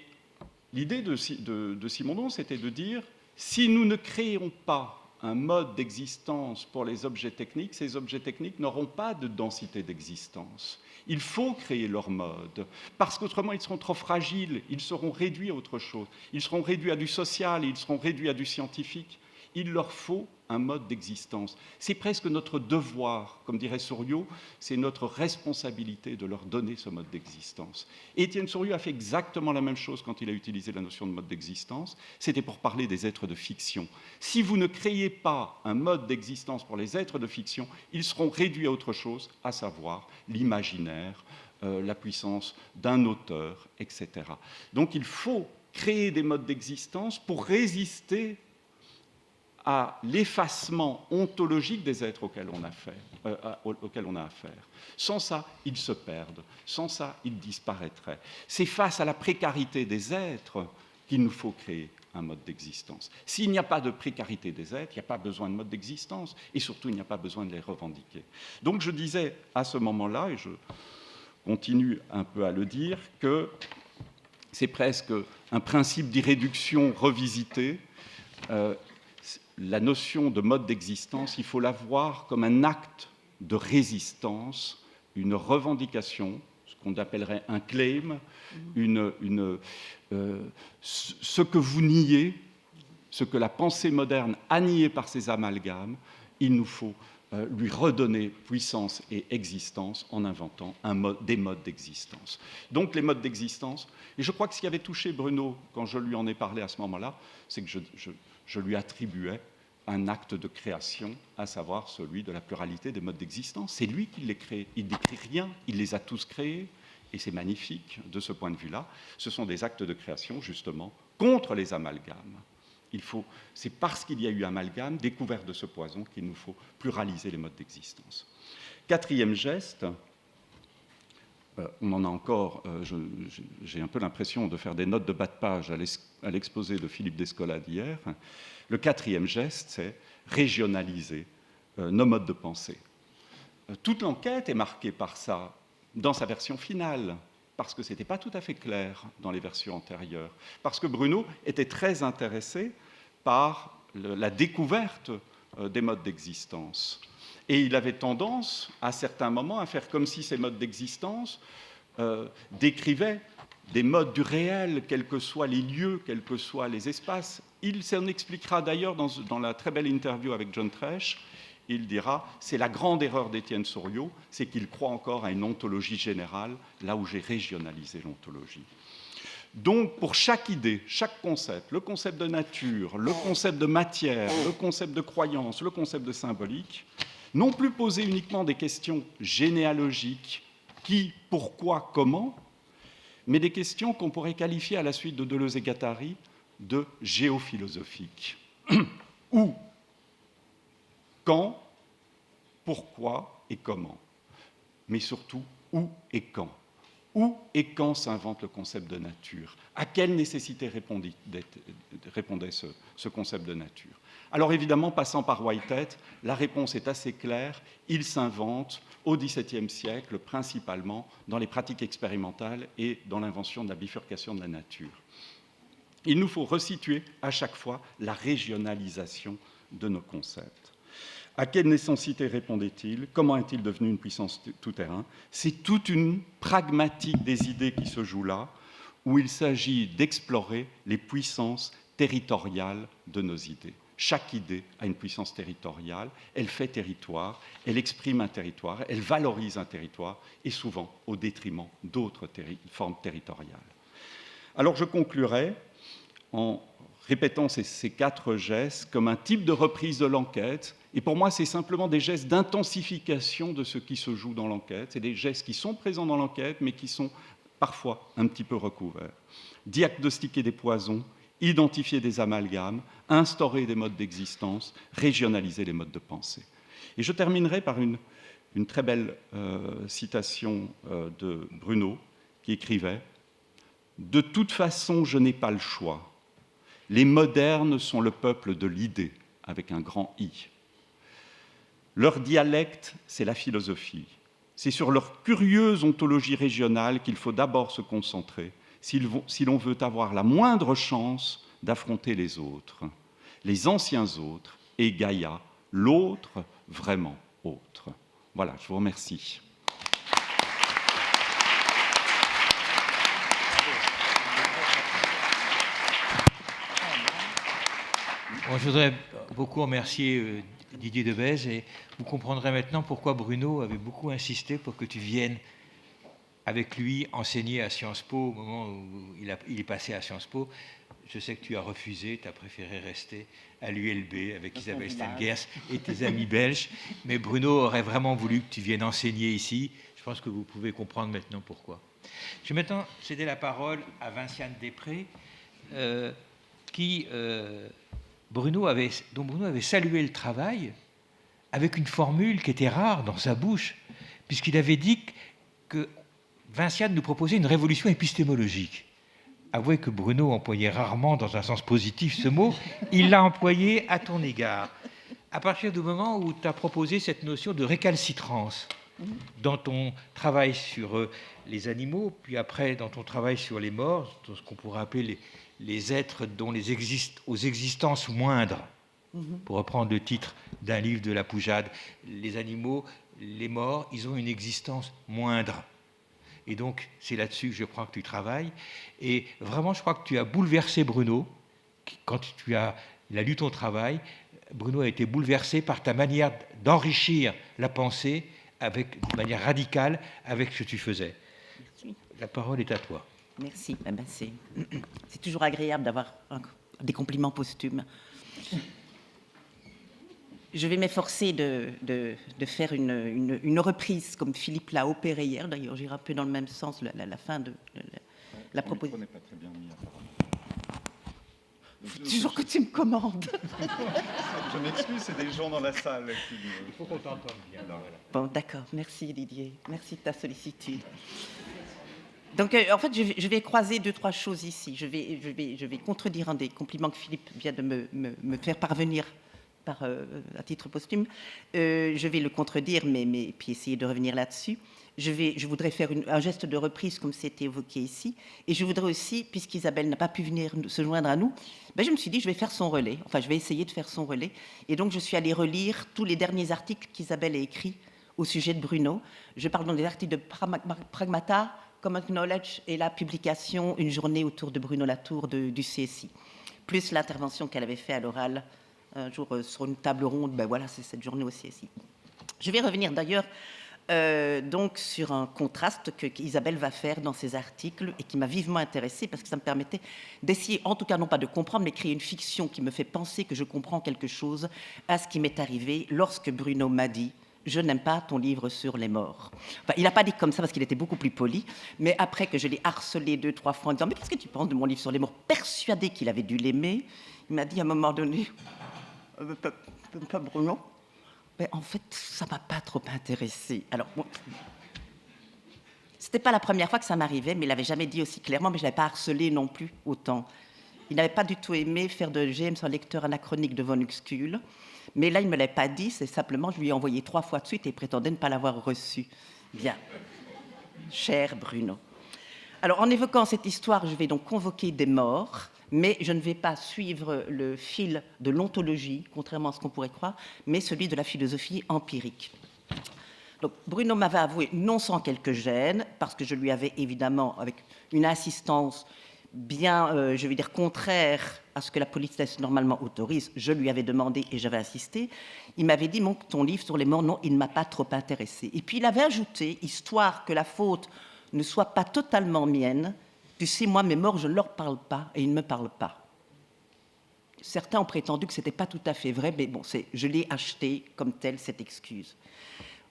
l'idée de Simondon, c'était de dire, si nous ne créons pas un mode d'existence pour les objets techniques, ces objets techniques n'auront pas de densité d'existence. Il faut créer leur mode, parce qu'autrement ils seront trop fragiles, ils seront réduits à autre chose, ils seront réduits à du social, ils seront réduits à du scientifique. Il leur faut un mode d'existence. C'est presque notre devoir, comme dirait Souriau, c'est notre responsabilité de leur donner ce mode d'existence. Et Étienne Souriau a fait exactement la même chose quand il a utilisé la notion de mode d'existence, c'était pour parler des êtres de fiction. Si vous ne créez pas un mode d'existence pour les êtres de fiction, ils seront réduits à autre chose, à savoir l'imaginaire, la puissance d'un auteur, etc. Donc il faut créer des modes d'existence pour résister à l'effacement ontologique des êtres auxquels on a affaire. Sans ça, ils se perdent. Sans ça, ils disparaîtraient. C'est face à la précarité des êtres qu'il nous faut créer un mode d'existence. S'il n'y a pas de précarité des êtres, il n'y a pas besoin de mode d'existence, et surtout, il n'y a pas besoin de les revendiquer. Donc je disais à ce moment-là, et je continue un peu à le dire, que c'est presque un principe d'irréduction revisité. La notion de mode d'existence, il faut la voir comme un acte de résistance, une revendication, ce qu'on appellerait un claim, ce que vous niez, ce que la pensée moderne a nié par ses amalgames, il nous faut lui redonner puissance et existence en inventant des modes d'existence. Donc les modes d'existence, et je crois que ce qui avait touché Bruno quand je lui en ai parlé à ce moment-là, c'est que je lui attribuais un acte de création, à savoir celui de la pluralité des modes d'existence. C'est lui qui les crée. Il n'écrit rien, il les a tous créés, et c'est magnifique de ce point de vue-là. Ce sont des actes de création, justement, contre les amalgames. C'est parce qu'il y a eu amalgame, découverte de ce poison, qu'il nous faut pluraliser les modes d'existence. Quatrième geste, on en a encore, j'ai un peu l'impression de faire des notes de bas de page à l'exposé de Philippe Descola d'hier. Le quatrième geste, c'est régionaliser nos modes de pensée. Toute l'enquête est marquée par ça, dans sa version finale, parce que ce n'était pas tout à fait clair dans les versions antérieures, parce que Bruno était très intéressé par la découverte des modes d'existence. Et il avait tendance, à certains moments, à faire comme si ces modes d'existence décrivaient des modes du réel, quels que soient les lieux, quels que soient les espaces. Il s'en expliquera d'ailleurs dans la très belle interview avec John Tresch. Il dira, c'est la grande erreur d'Étienne Souriau, c'est qu'il croit encore à une ontologie générale, là où j'ai régionalisé l'ontologie. Donc, pour chaque idée, chaque concept, le concept de nature, le concept de matière, le concept de croyance, le concept de symbolique, non plus poser uniquement des questions généalogiques, qui, pourquoi, comment, mais des questions qu'on pourrait qualifier à la suite de Deleuze et Guattari de géophilosophiques. Où, quand, pourquoi et comment. Mais surtout, où et quand. Où et quand s'invente le concept de nature? À quelle nécessité répondait ce concept de nature? Alors évidemment, passant par Whitehead, la réponse est assez claire. Il s'invente au XVIIe siècle, principalement dans les pratiques expérimentales et dans l'invention de la bifurcation de la nature. Il nous faut resituer à chaque fois la régionalisation de nos concepts. À quelle nécessité répondait-il? Comment est-il devenu une puissance tout-terrain? C'est toute une pragmatique des idées qui se joue là, où il s'agit d'explorer les puissances territoriales de nos idées. Chaque idée a une puissance territoriale, elle fait territoire, elle exprime un territoire, elle valorise un territoire, et souvent au détriment d'autres formes territoriales. Alors je conclurai en répétant ces 4 gestes comme un type de reprise de l'enquête. Et pour moi, c'est simplement des gestes d'intensification de ce qui se joue dans l'enquête. C'est des gestes qui sont présents dans l'enquête, mais qui sont parfois un petit peu recouverts. Diagnostiquer des poisons, identifier des amalgames, instaurer des modes d'existence, régionaliser les modes de pensée. Et je terminerai par une très belle citation de Bruno, qui écrivait « De toute façon, je n'ai pas le choix. Les modernes sont le peuple de l'idée, avec un grand I. Leur dialecte, c'est la philosophie. C'est sur leur curieuse ontologie régionale qu'il faut d'abord se concentrer si l'on veut avoir la moindre chance d'affronter les autres, les anciens autres et Gaïa, l'autre vraiment autre. » Voilà, je vous remercie. Bon, je voudrais beaucoup remercier Didier Debèze et vous comprendrez maintenant pourquoi Bruno avait beaucoup insisté pour que tu viennes avec lui enseigner à Sciences Po au moment où il est passé à Sciences Po. Je sais que tu as refusé, tu as préféré rester à l'ULB avec Isabelle Stengers et tes amis belges, mais Bruno aurait vraiment voulu que tu viennes enseigner ici. Je pense que vous pouvez comprendre maintenant pourquoi. Je vais maintenant céder la parole à Vinciane Després, dont Bruno avait salué le travail avec une formule qui était rare dans sa bouche, puisqu'il avait dit que Vinciane nous proposait une révolution épistémologique. Avouez que Bruno employait rarement dans un sens positif ce mot, il l'a employé à ton égard. À partir du moment où tu as proposé cette notion de récalcitrance dans ton travail sur les animaux, puis après dans ton travail sur les morts, dans ce qu'on pourrait appeler les êtres dont aux existences moindres, pour reprendre le titre d'un livre de la Poujade, les animaux, les morts, ils ont une existence moindre. Et donc, c'est là-dessus que je crois que tu travailles. Et vraiment, je crois que tu as bouleversé Bruno. Quand il a lu ton travail, Bruno a été bouleversé par ta manière d'enrichir la pensée de manière radicale avec ce que tu faisais. Merci. La parole est à toi. Merci. C'est toujours agréable d'avoir des compliments posthumes. Je vais m'efforcer de faire une reprise, comme Philippe l'a opéré hier. D'ailleurs, j'irai un peu dans le même sens, la fin de la proposition. Pas très bien mis, Faut toujours que tu me commandes. Je m'excuse, c'est des gens dans la salle qui... Il faut qu'on t'entende bien. Bon, d'accord. Merci, Didier. Merci de ta sollicitude. Donc, en fait, je vais croiser 2-3 choses ici. Je vais contredire un des compliments que Philippe vient de me faire parvenir à titre posthume. Je vais le contredire, mais puis essayer de revenir là-dessus. Je voudrais faire un geste de reprise, comme c'était évoqué ici. Et je voudrais aussi, puisqu'Isabelle n'a pas pu venir se joindre à nous, je me suis dit, je vais faire son relais. Enfin, je vais essayer de faire son relais. Et donc, je suis allée relire tous les derniers articles qu'Isabelle a écrits au sujet de Bruno. Je parle dans des articles de Pragmata, Common Knowledge et la publication Une journée autour de Bruno Latour du CSI, plus l'intervention qu'elle avait faite à l'oral un jour sur une table ronde. Voilà, c'est cette journée au CSI. Je vais revenir d'ailleurs donc sur un contraste qu'Isabelle va faire dans ses articles et qui m'a vivement intéressée parce que ça me permettait d'essayer, en tout cas non pas de comprendre, mais créer une fiction qui me fait penser que je comprends quelque chose à ce qui m'est arrivé lorsque Bruno m'a dit « Je n'aime pas ton livre sur les morts ». Enfin, il n'a pas dit comme ça parce qu'il était beaucoup plus poli, mais après que je l'ai harcelé 2-3 fois en disant « Mais qu'est-ce que tu penses de mon livre sur les morts ?» Persuadé qu'il avait dû l'aimer, il m'a dit à un moment donné « Pas Bruno ?» Mais en fait, ça ne m'a pas trop intéressée. Alors, bon, ce n'était pas la première fois que ça m'arrivait, mais il ne l'avait jamais dit aussi clairement, mais je ne l'avais pas harcelé non plus autant. Il n'avait pas du tout aimé faire de James un lecteur anachronique de von Uxküll, mais là, il ne me l'a pas dit, c'est simplement, je lui ai envoyé 3 fois de suite et il prétendait ne pas l'avoir reçu. Bien. Cher Bruno. Alors, en évoquant cette histoire, je vais donc convoquer des morts, mais je ne vais pas suivre le fil de l'ontologie, contrairement à ce qu'on pourrait croire, mais celui de la philosophie empirique. Donc, Bruno m'avait avoué, non sans quelques gênes, parce que je lui avais évidemment, avec une insistance bien, je vais dire, contraire à ce que la politesse normalement autorise, je lui avais demandé et j'avais insisté. Il m'avait dit, ton livre sur les morts, non, il ne m'a pas trop intéressé. Et puis il avait ajouté, histoire que la faute ne soit pas totalement mienne, tu sais, moi, mes morts, je ne leur parle pas et ils ne me parlent pas. Certains ont prétendu que ce n'était pas tout à fait vrai, mais bon, je l'ai acheté comme telle, cette excuse.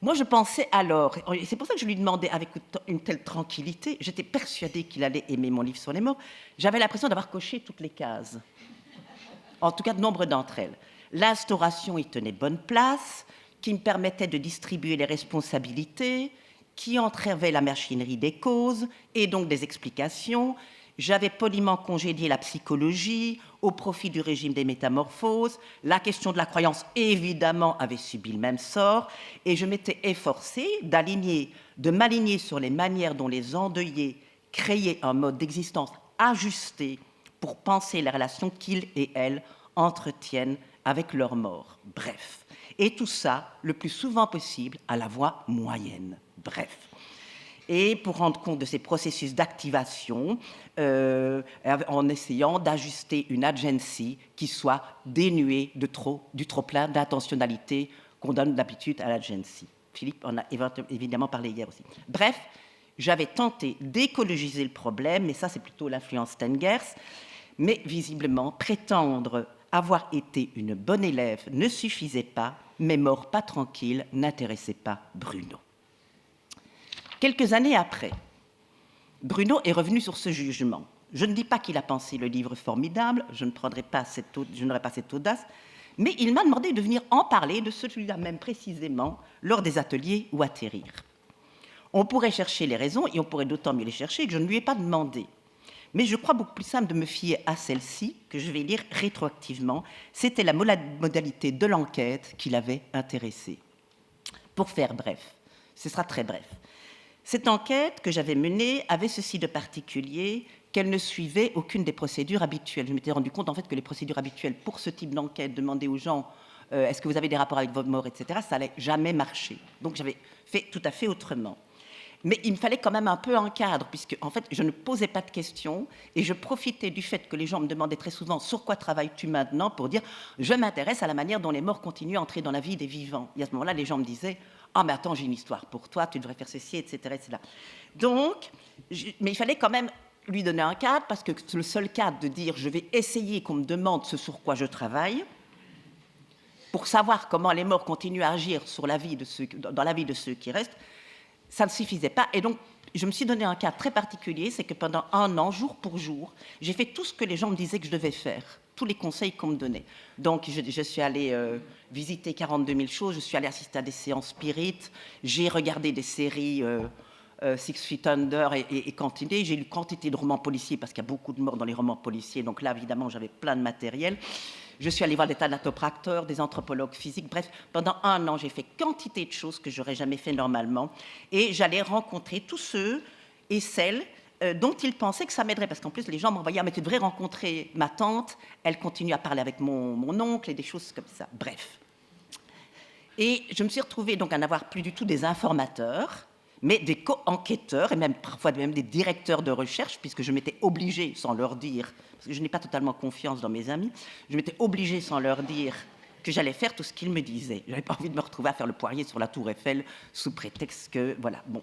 Moi, je pensais alors, et c'est pour ça que je lui demandais avec une telle tranquillité, j'étais persuadée qu'il allait aimer mon livre sur les morts, j'avais l'impression d'avoir coché toutes les cases, en tout cas de nombre d'entre elles. L'instauration y tenait bonne place, qui me permettait de distribuer les responsabilités, qui entravait la machinerie des causes et donc des explications. J'avais poliment congédié la psychologie au profit du régime des métamorphoses. La question de la croyance, évidemment, avait subi le même sort. Et je m'étais efforcée de m'aligner sur les manières dont les endeuillés créaient un mode d'existence ajusté pour penser les relations qu'ils et elles entretiennent avec leur mort. Bref. Et tout ça, le plus souvent possible, à la voix moyenne. Bref. Et pour rendre compte de ces processus d'activation, en essayant d'ajuster une agency qui soit dénuée du trop-plein d'intentionnalité qu'on donne d'habitude à l'agency. Philippe en a évidemment parlé hier aussi. Bref, j'avais tenté d'écologiser le problème, mais ça c'est plutôt l'influence Stengers, mais visiblement prétendre avoir été une bonne élève ne suffisait pas, mais mort pas tranquille n'intéressait pas Bruno. Quelques années après, Bruno est revenu sur ce jugement. Je ne dis pas qu'il a pensé le livre formidable, je n'aurais pas cette audace, mais il m'a demandé de venir en parler de celui-là même précisément lors des ateliers ou atterrir. On pourrait chercher les raisons, et on pourrait d'autant mieux les chercher que je ne lui ai pas demandé. Mais je crois beaucoup plus simple de me fier à celle-ci, que je vais lire rétroactivement. C'était la modalité de l'enquête qui l'avait intéressé. Pour faire bref, ce sera très bref. Cette enquête que j'avais menée avait ceci de particulier qu'elle ne suivait aucune des procédures habituelles. Je m'étais rendu compte en fait que les procédures habituelles pour ce type d'enquête, demander aux gens est-ce que vous avez des rapports avec votre mort, etc., ça n'allait jamais marcher. Donc j'avais fait tout à fait autrement. Mais il me fallait quand même un peu un cadre, puisque en fait, je ne posais pas de questions et je profitais du fait que les gens me demandaient très souvent « Sur quoi travailles-tu maintenant ?» pour dire « Je m'intéresse à la manière dont les morts continuent à entrer dans la vie des vivants. » Et à ce moment-là, les gens me disaient « Ah, mais attends, j'ai une histoire pour toi, tu devrais faire ceci, etc. etc. » Donc, mais il fallait quand même lui donner un cadre, parce que le seul cadre de dire « Je vais essayer qu'on me demande ce sur quoi je travaille », pour savoir comment les morts continuent à agir dans la vie de ceux qui restent, ça ne suffisait pas. Et donc, je me suis donné un cas très particulier, c'est que pendant 1 an, jour pour jour, j'ai fait tout ce que les gens me disaient que je devais faire, tous les conseils qu'on me donnait. Donc, je suis allée visiter 42 000 choses, je suis allée assister à des séances spirites, j'ai regardé des séries Six Feet Under et Quantité, j'ai lu quantité de romans policiers, parce qu'il y a beaucoup de morts dans les romans policiers, donc là, évidemment, j'avais plein de matériel. Je suis allée voir des thanatopracteurs, des anthropologues physiques. Bref, pendant 1 an, j'ai fait quantité de choses que je n'aurais jamais fait normalement. Et j'allais rencontrer tous ceux et celles dont ils pensaient que ça m'aiderait. Parce qu'en plus, les gens m'envoyaient « Ah, mais tu devrais rencontrer ma tante. Elle continue à parler avec mon oncle » et des choses comme ça. Bref. Et je me suis retrouvée donc à n'avoir plus du tout des informateurs, mais des co-enquêteurs et même parfois même des directeurs de recherche, puisque je m'étais obligée, sans leur dire, parce que je n'ai pas totalement confiance dans mes amis, je m'étais obligée sans leur dire que j'allais faire tout ce qu'ils me disaient. Je n'avais pas envie de me retrouver à faire le poirier sur la tour Eiffel sous prétexte que, voilà, bon.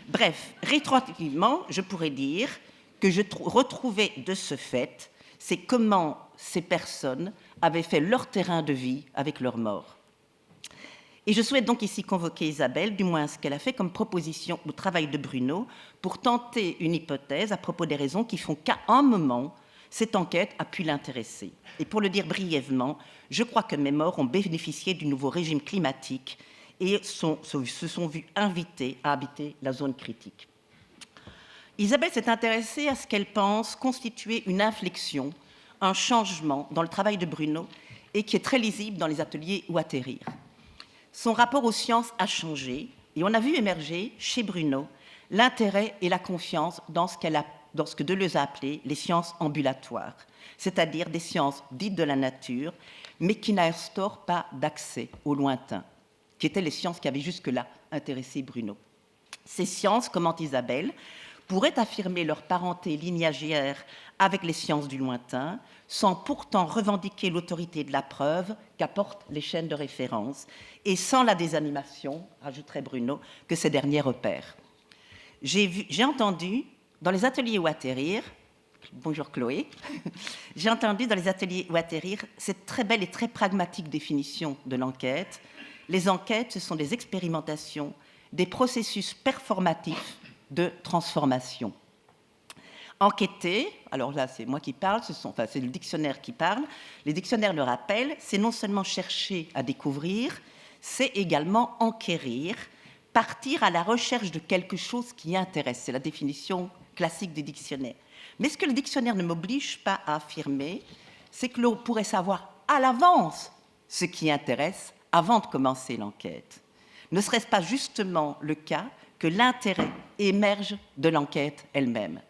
Bref, rétroactivement, je pourrais dire que je retrouvais de ce fait, c'est comment ces personnes avaient fait leur terrain de vie avec leur mort. Et je souhaite donc ici convoquer Isabelle, du moins ce qu'elle a fait comme proposition au travail de Bruno, pour tenter une hypothèse à propos des raisons qui font qu'à un moment, cette enquête a pu l'intéresser. Et pour le dire brièvement, je crois que mes morts ont bénéficié du nouveau régime climatique et se sont vus invités à habiter la zone critique. Isabelle s'est intéressée à ce qu'elle pense constituer une inflexion, un changement dans le travail de Bruno et qui est très lisible dans les ateliers ou atterrir. Son rapport aux sciences a changé et on a vu émerger chez Bruno l'intérêt et la confiance dans ce que Deleuze a appelé les sciences ambulatoires, c'est-à-dire des sciences dites de la nature, mais qui n'instaurent pas d'accès au lointain, qui étaient les sciences qui avaient jusque-là intéressé Bruno. Ces sciences, commente Isabelle, pourraient affirmer leur parenté lignagère avec les sciences du lointain, sans pourtant revendiquer l'autorité de la preuve qu'apportent les chaînes de référence, et sans la désanimation, rajouterait Bruno, que ces dernières opèrent. J'ai entendu, dans les ateliers où atterrir, bonjour Chloé, j'ai entendu dans les ateliers où atterrir cette très belle et très pragmatique définition de l'enquête, les enquêtes, ce sont des expérimentations, des processus performatifs de transformation. Enquêter, alors là c'est moi qui parle, c'est le dictionnaire qui parle, les dictionnaires le rappellent, c'est non seulement chercher à découvrir, c'est également enquérir, partir à la recherche de quelque chose qui intéresse, c'est la définition classique des dictionnaires. Mais ce que le dictionnaire ne m'oblige pas à affirmer, c'est que l'on pourrait savoir à l'avance ce qui intéresse avant de commencer l'enquête. Ne serait-ce pas justement le cas que l'intérêt émerge de l'enquête elle-même?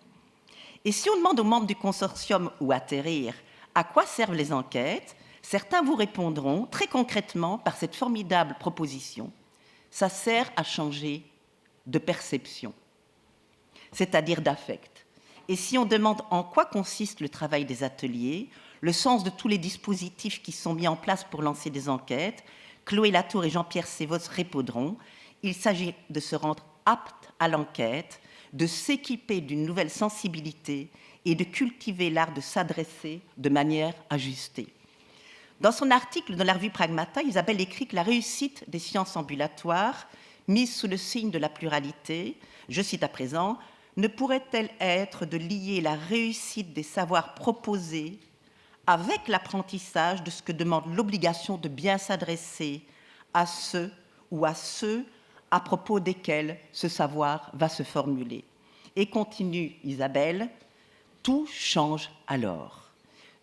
Et si on demande aux membres du consortium ou Atterrir à quoi servent les enquêtes, certains vous répondront très concrètement par cette formidable proposition: ça sert à changer de perception, c'est-à-dire d'affect. Et si on demande en quoi consiste le travail des ateliers, le sens de tous les dispositifs qui sont mis en place pour lancer des enquêtes, Chloé Latour et Jean-Pierre Sévos répondront: il s'agit de se rendre apte à l'enquête, de s'équiper d'une nouvelle sensibilité et de cultiver l'art de s'adresser de manière ajustée. Dans son article dans la revue Pragmata, Isabelle écrit que la réussite des sciences ambulatoires, mise sous le signe de la pluralité, je cite à présent, ne pourrait-elle être de lier la réussite des savoirs proposés avec l'apprentissage de ce que demande l'obligation de bien s'adresser à ceux ou à ceux à propos desquels ce savoir va se formuler. Et continue Isabelle, tout change alors.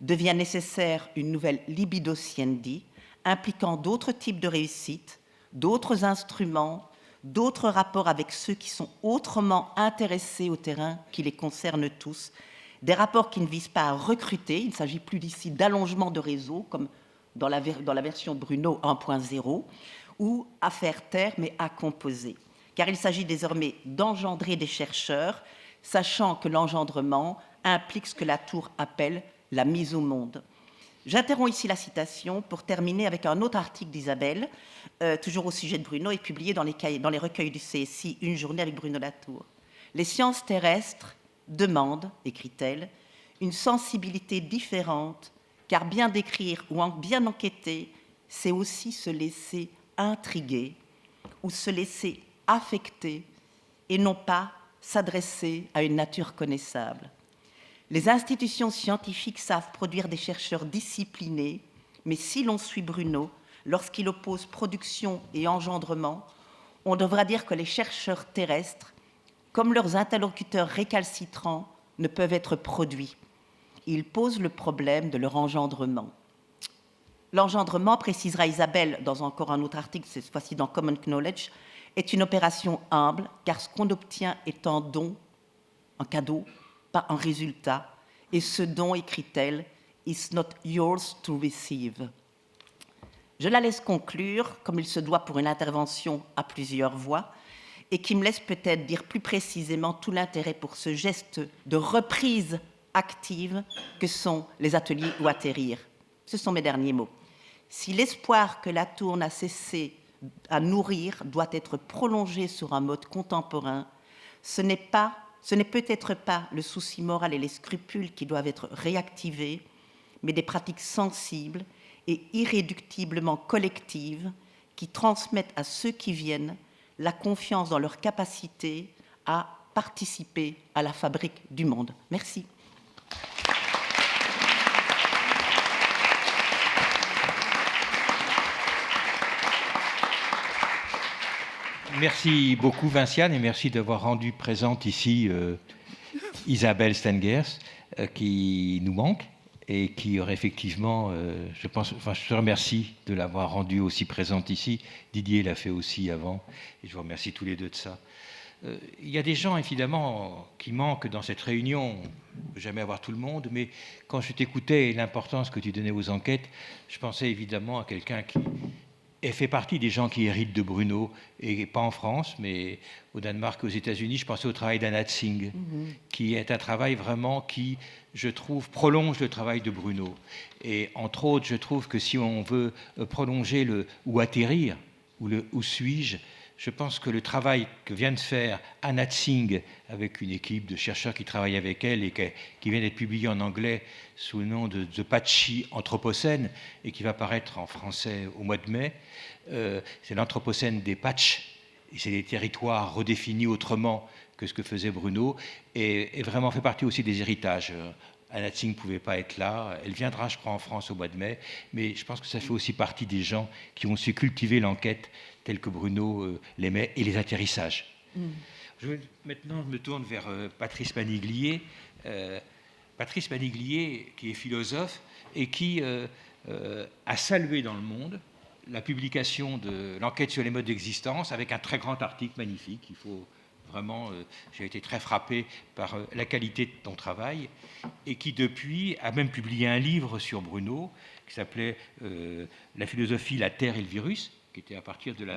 Devient nécessaire une nouvelle libido sciendi, impliquant d'autres types de réussite, d'autres instruments, d'autres rapports avec ceux qui sont autrement intéressés au terrain qui les concerne tous, des rapports qui ne visent pas à recruter, il ne s'agit plus d'ici d'allongement de réseau, comme dans la version Bruno 1.0, ou à faire taire, mais à composer. Car il s'agit désormais d'engendrer des chercheurs, sachant que l'engendrement implique ce que Latour appelle la mise au monde. J'interromps ici la citation pour terminer avec un autre article d'Isabelle, toujours au sujet de Bruno, et publié dans les recueils du CSI, Une journée avec Bruno Latour. Les sciences terrestres demandent, écrit-elle, une sensibilité différente, car bien décrire ou bien enquêter, c'est aussi se laisser intriguer ou se laisser affecter et non pas s'adresser à une nature connaissable. Les institutions scientifiques savent produire des chercheurs disciplinés, mais si l'on suit Bruno, lorsqu'il oppose production et engendrement, on devra dire que les chercheurs terrestres, comme leurs interlocuteurs récalcitrants, ne peuvent être produits. Il pose le problème de leur engendrement. L'engendrement, précisera Isabelle dans encore un autre article, cette fois-ci dans Common Knowledge, est une opération humble, car ce qu'on obtient est un don, un cadeau, pas un résultat. Et ce don, écrit-elle, is not yours to receive. Je la laisse conclure, comme il se doit pour une intervention à plusieurs voix, et qui me laisse peut-être dire plus précisément tout l'intérêt pour ce geste de reprise active que sont les ateliers ou Atterrir. Ce sont mes derniers mots. Si l'espoir que Latour n'a cessé à nourrir doit être prolongé sur un mode contemporain, ce n'est peut-être pas le souci moral et les scrupules qui doivent être réactivés, mais des pratiques sensibles et irréductiblement collectives qui transmettent à ceux qui viennent la confiance dans leur capacité à participer à la fabrique du monde. Merci. Merci beaucoup Vinciane et merci d'avoir rendu présente ici Isabelle Stengers qui nous manque et qui aurait effectivement, je te remercie de l'avoir rendue aussi présente ici. Didier l'a fait aussi avant et je vous remercie tous les deux de ça. Il y a des gens évidemment qui manquent dans cette réunion, on ne peut jamais avoir tout le monde, mais quand je t'écoutais et l'importance que tu donnais aux enquêtes, je pensais évidemment à quelqu'un qui fait partie des gens qui héritent de Bruno, et pas en France, mais au Danemark et aux États-Unis. Je pensais au travail d'Anat Singh, qui est un travail vraiment qui, je trouve, prolonge le travail de Bruno. Et entre autres, je trouve que si on veut prolonger ou atterrir, ou suis-je, Je pense que le travail que vient de faire Anna Tsing avec une équipe de chercheurs qui travaillent avec elle et qui vient d'être publié en anglais sous le nom de The Patchy Anthropocène et qui va paraître en français au mois de mai, c'est l'Anthropocène des patchs, et c'est des territoires redéfinis autrement que ce que faisait Bruno, et vraiment fait partie aussi des héritages. Anna Tsing ne pouvait pas être là, elle viendra, je crois, en France au mois de mai, mais je pense que ça fait aussi partie des gens qui ont su cultiver l'enquête telle que Bruno l'aimait, et les atterrissages. Maintenant, je me tourne vers Patrice Maniglier. Patrice Maniglier, qui est philosophe et qui a salué dans le Monde la publication de l'enquête sur les modes d'existence avec un très grand article magnifique. Il faut vraiment, j'ai été très frappé par la qualité de ton travail, et qui depuis a même publié un livre sur Bruno qui s'appelait La philosophie, la Terre et le virus, qui était à partir de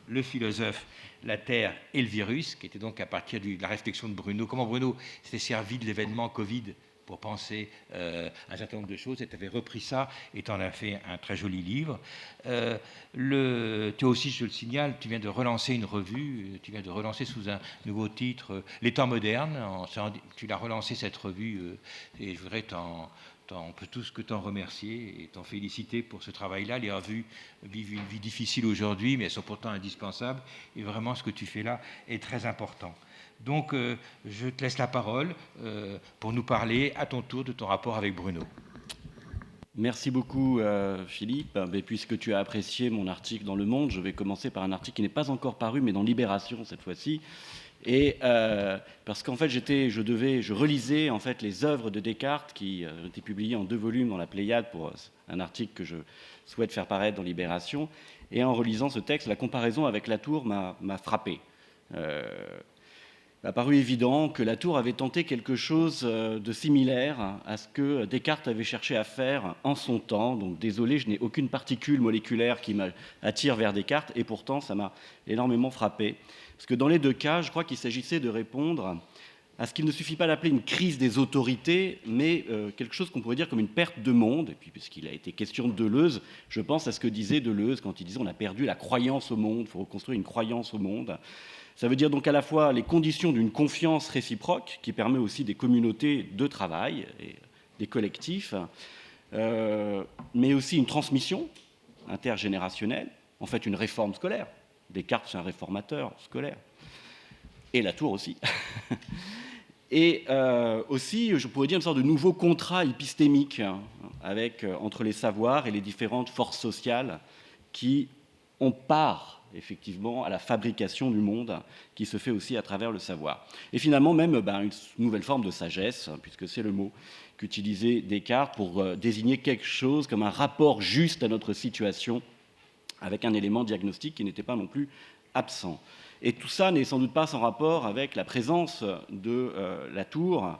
le philosophe, la Terre et le virus, qui était donc à partir de la réflexion de Bruno, comment Bruno s'était servi de l'événement Covid pour penser un certain nombre de choses, et tu avais repris ça et tu en as fait un très joli livre. Tu aussi, je le signale, tu viens de relancer une revue, tu viens de relancer sous un nouveau titre Les temps modernes, tu l'as relancé cette revue, et je voudrais on peut tous que t'en remercier et t'en féliciter pour ce travail-là. Les revues vivent une vie difficile aujourd'hui, mais elles sont pourtant indispensables, et vraiment ce que tu fais là est très important. Donc, je te laisse la parole pour nous parler à ton tour de ton rapport avec Bruno. Merci beaucoup, Philippe. Mais puisque tu as apprécié mon article dans Le Monde, je vais commencer par un article qui n'est pas encore paru, mais dans Libération cette fois-ci. Et parce qu'en fait, je relisais en fait les œuvres de Descartes qui ont été publiées en 2 volumes dans la Pléiade pour un article que je souhaite faire paraître dans Libération. Et en relisant ce texte, la comparaison avec Latour m'a frappé. Il m'a paru évident que Latour avait tenté quelque chose de similaire à ce que Descartes avait cherché à faire en son temps. Donc désolé, je n'ai aucune particule moléculaire qui m'attire vers Descartes, et pourtant ça m'a énormément frappé. Parce que dans les 2 cas, je crois qu'il s'agissait de répondre à ce qu'il ne suffit pas d'appeler une crise des autorités, mais quelque chose qu'on pourrait dire comme une perte de monde. Et puis, puisqu'il a été question de Deleuze, je pense à ce que disait Deleuze quand il disait « on a perdu la croyance au monde, il faut reconstruire une croyance au monde ». Ça veut dire donc à la fois les conditions d'une confiance réciproque, qui permet aussi des communautés de travail et des collectifs, mais aussi une transmission intergénérationnelle, en fait une réforme scolaire. Descartes, c'est un réformateur scolaire. Et Latour aussi. Et aussi, je pourrais dire, une sorte de nouveau contrat épistémique entre les savoirs et les différentes forces sociales qui ont part, effectivement, à la fabrication du monde qui se fait aussi à travers le savoir. Et finalement, même une nouvelle forme de sagesse, puisque c'est le mot qu'utilisait Descartes pour désigner quelque chose comme un rapport juste à notre situation, avec un élément diagnostique qui n'était pas non plus absent. Et tout ça n'est sans doute pas sans rapport avec la présence de Latour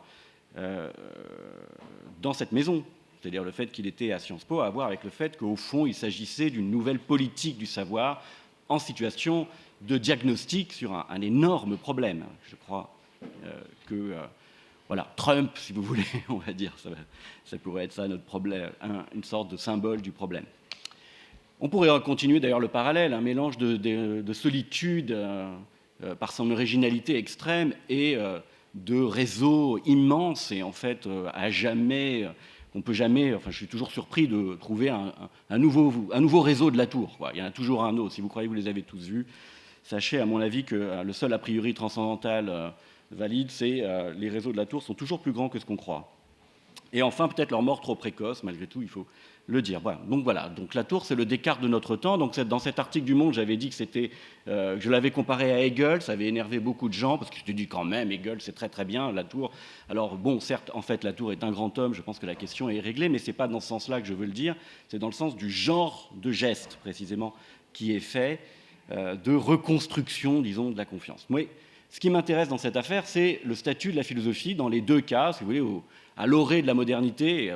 dans cette maison. C'est-à-dire le fait qu'il était à Sciences Po, à voir avec le fait qu'au fond, il s'agissait d'une nouvelle politique du savoir en situation de diagnostic sur un énorme problème. Je crois que voilà, Trump, si vous voulez, on va dire, ça pourrait être ça notre problème, une sorte de symbole du problème. On pourrait continuer d'ailleurs le parallèle, un mélange de solitude par son originalité extrême et de réseaux immenses et en fait à jamais... On peut jamais, enfin, je suis toujours surpris de trouver un nouveau réseau de Latour, quoi. Il y en a toujours un autre. Si vous croyez que vous les avez tous vus, sachez, à mon avis, que le seul a priori transcendantal valide, c'est les réseaux de Latour sont toujours plus grands que ce qu'on croit. Et enfin, peut-être leur mort trop précoce, malgré tout, il faut le dire. Voilà. Donc Latour, c'est le Descartes de notre temps. Donc dans cet article du Monde, j'avais dit que c'était, je l'avais comparé à Hegel. Ça avait énervé beaucoup de gens parce que je te dis quand même, Hegel, c'est très très bien. Latour. Alors bon, certes, en fait, Latour est un grand homme. Je pense que la question est réglée, mais c'est pas dans ce sens-là que je veux le dire. C'est dans le sens du genre de geste précisément qui est fait de reconstruction, disons, de la confiance. Moi, ce qui m'intéresse dans cette affaire, c'est le statut de la philosophie dans les 2 cas, si vous voulez, à l'orée de la modernité,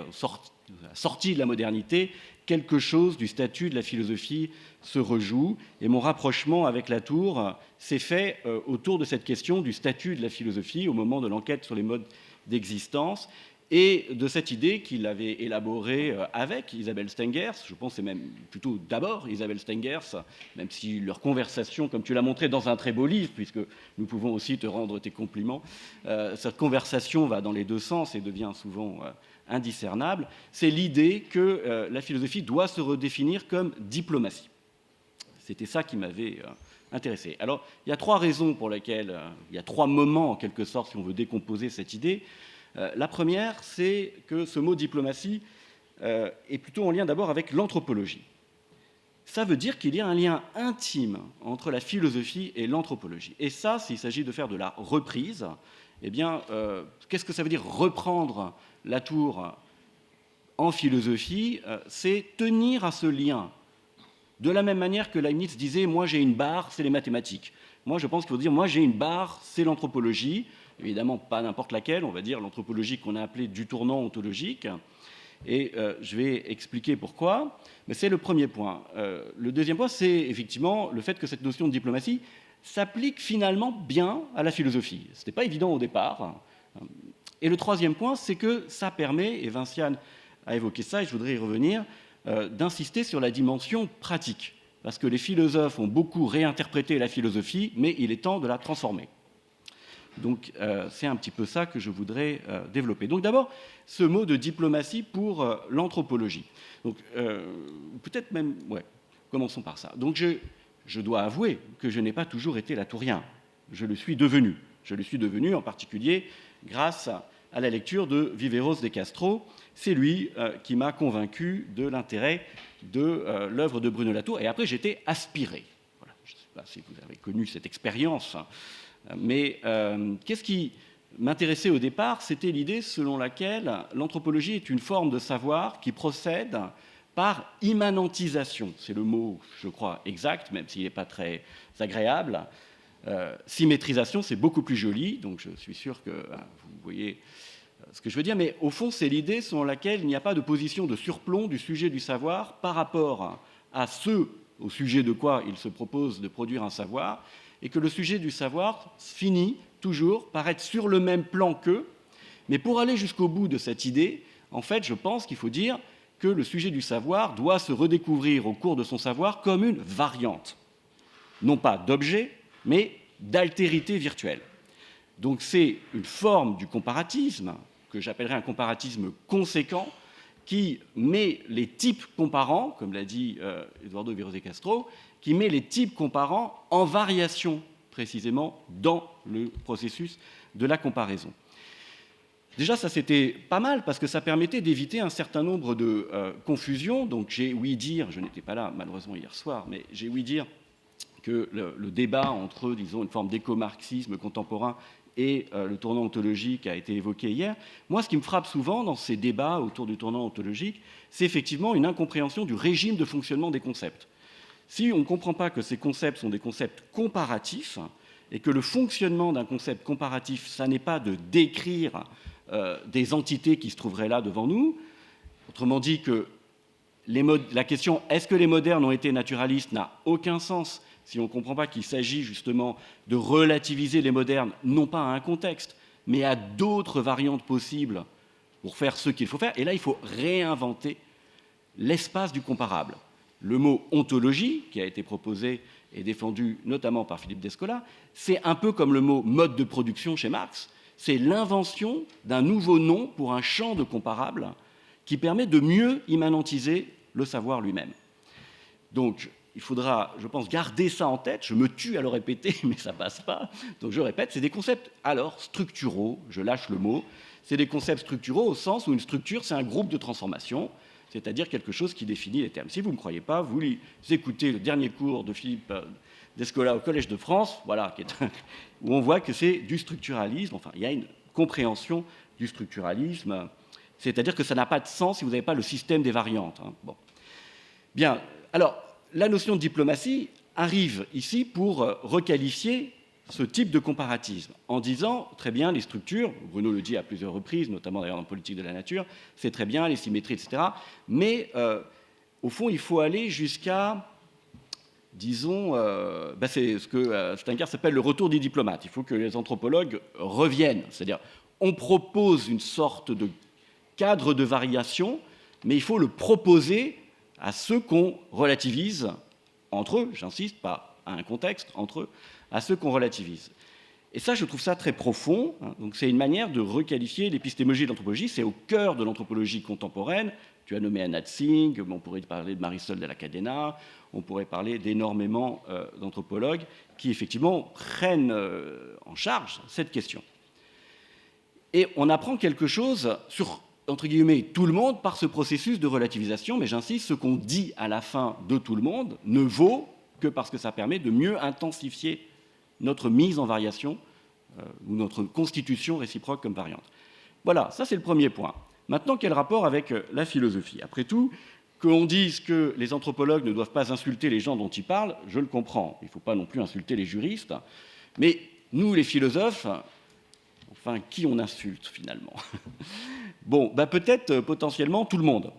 sortie de la modernité, quelque chose du statut de la philosophie se rejoue. Et mon rapprochement avec Latour s'est fait autour de cette question du statut de la philosophie au moment de l'enquête sur les modes d'existence. et de cette idée qu'il avait élaborée avec Isabelle Stengers. Je pense que c'est même plutôt d'abord Isabelle Stengers, même si leur conversation, comme tu l'as montré dans un très beau livre, puisque nous pouvons aussi te rendre tes compliments, cette conversation va dans les deux sens et devient souvent indiscernable, c'est l'idée que la philosophie doit se redéfinir comme diplomatie. C'était ça qui m'avait intéressé. Alors, il y a trois raisons pour lesquelles, il y a trois moments en quelque sorte, si on veut décomposer cette idée. La première, c'est que ce mot diplomatie est plutôt en lien d'abord avec l'anthropologie. Ça veut dire qu'il y a un lien intime entre la philosophie et l'anthropologie. Et ça, s'il s'agit de faire de la reprise, eh bien, qu'est-ce que ça veut dire reprendre Latour en philosophie? C'est tenir à ce lien. De la même manière que Leibniz disait « moi j'ai une barre, c'est les mathématiques ». Moi je pense qu'il faut dire « moi j'ai une barre, c'est l'anthropologie ». Évidemment pas n'importe laquelle, on va dire l'anthropologie qu'on a appelée du tournant ontologique. Et je vais expliquer pourquoi. Mais c'est le premier point. Le deuxième point, c'est effectivement le fait que cette notion de diplomatie s'applique finalement bien à la philosophie. Ce n'était pas évident au départ. Et le troisième point, c'est que ça permet, et Vinciane a évoqué ça, et je voudrais y revenir, d'insister sur la dimension pratique. Parce que les philosophes ont beaucoup réinterprété la philosophie, mais il est temps de la transformer. Donc c'est un petit peu ça que je voudrais développer. Donc d'abord, ce mot de diplomatie pour l'anthropologie. Donc peut-être même, ouais, commençons par ça. Donc je dois avouer que je n'ai pas toujours été latourien. Je le suis devenu. Je le suis devenu en particulier grâce à la lecture de Viveros de Castro. C'est lui qui m'a convaincu de l'intérêt de l'œuvre de Bruno Latour. Et après, j'étais aspiré. Voilà. Je ne sais pas si vous avez connu cette expérience. Mais qu'est-ce qui m'intéressait au départ? C'était l'idée selon laquelle l'anthropologie est une forme de savoir qui procède par immanentisation. C'est le mot, je crois, exact, même s'il n'est pas très agréable. Symétrisation, c'est beaucoup plus joli, donc je suis sûr que vous voyez ce que je veux dire. Mais au fond, c'est l'idée selon laquelle il n'y a pas de position de surplomb du sujet du savoir par rapport à ce au sujet de quoi il se propose de produire un savoir, et que le sujet du savoir finit toujours par être sur le même plan qu'eux. Mais pour aller jusqu'au bout de cette idée, en fait, je pense qu'il faut dire que le sujet du savoir doit se redécouvrir au cours de son savoir comme une variante, non pas d'objet, mais d'altérité virtuelle. Donc c'est une forme du comparatisme, que j'appellerais un comparatisme conséquent, qui met les types comparants, comme l'a dit Eduardo Viveros de Castro, qui met les types comparants en variation, précisément, dans le processus de la comparaison. Déjà, ça c'était pas mal, parce que ça permettait d'éviter un certain nombre de confusions. Donc j'ai ouï dire, je n'étais pas là malheureusement hier soir, mais j'ai ouï dire que le débat entre, disons, une forme d'éco-marxisme contemporain et le tournant ontologique a été évoqué hier. Moi, ce qui me frappe souvent dans ces débats autour du tournant ontologique, c'est effectivement une incompréhension du régime de fonctionnement des concepts. Si on ne comprend pas que ces concepts sont des concepts comparatifs, et que le fonctionnement d'un concept comparatif, ça n'est pas de décrire des entités qui se trouveraient là devant nous, autrement dit que la question « est-ce que les modernes ont été naturalistes ?» n'a aucun sens si on ne comprend pas qu'il s'agit justement de relativiser les modernes, non pas à un contexte, mais à d'autres variantes possibles pour faire ce qu'il faut faire. Et là, il faut réinventer l'espace du comparable. Le mot ontologie, qui a été proposé et défendu notamment par Philippe Descola, c'est un peu comme le mot mode de production chez Marx, c'est l'invention d'un nouveau nom pour un champ de comparable qui permet de mieux immanentiser le savoir lui-même. Donc, il faudra, je pense, garder ça en tête. Je me tue à le répéter, mais ça passe pas. Donc je répète, c'est des concepts alors structuraux, je lâche le mot, c'est des concepts structuraux au sens où une structure, c'est un groupe de transformation, c'est-à-dire quelque chose qui définit les termes. Si vous ne me croyez pas, vous écoutez le dernier cours de Philippe Descola au Collège de France, voilà, où on voit que c'est du structuralisme, enfin, il y a une compréhension du structuralisme, c'est-à-dire que ça n'a pas de sens si vous n'avez pas le système des variantes. Hein. Bon. Bien, alors, la notion de diplomatie arrive ici pour requalifier ce type de comparatisme, en disant, très bien, les structures, Bruno le dit à plusieurs reprises, notamment d'ailleurs dans Politique de la nature, c'est très bien, les symétries, etc. Mais au fond, il faut aller jusqu'à, disons, c'est ce que Stenger s'appelle le retour des diplomates. Il faut que les anthropologues reviennent, c'est-à-dire on propose une sorte de cadre de variation, mais il faut le proposer à ceux qu'on relativise entre eux, j'insiste, pas à un contexte, entre eux, à ceux qu'on relativise. Et ça, je trouve ça très profond. Donc, c'est une manière de requalifier l'épistémologie de l'anthropologie. C'est au cœur de l'anthropologie contemporaine. Tu as nommé Anat Singh, on pourrait parler de Marisol de la Cadena, on pourrait parler d'énormément d'anthropologues qui, effectivement, prennent en charge cette question. Et on apprend quelque chose sur, entre guillemets, tout le monde par ce processus de relativisation. Mais j'insiste, ce qu'on dit à la fin de tout le monde ne vaut que parce que ça permet de mieux intensifier notre mise en variation ou notre constitution réciproque comme variante. Voilà, ça c'est le premier point. Maintenant, quel rapport avec la philosophie? Après tout, qu'on dise que les anthropologues ne doivent pas insulter les gens dont ils parlent, je le comprends. Il ne faut pas non plus insulter les juristes. Mais nous, les philosophes, enfin, qui on insulte finalement? Bon, bah, peut-être potentiellement tout le monde.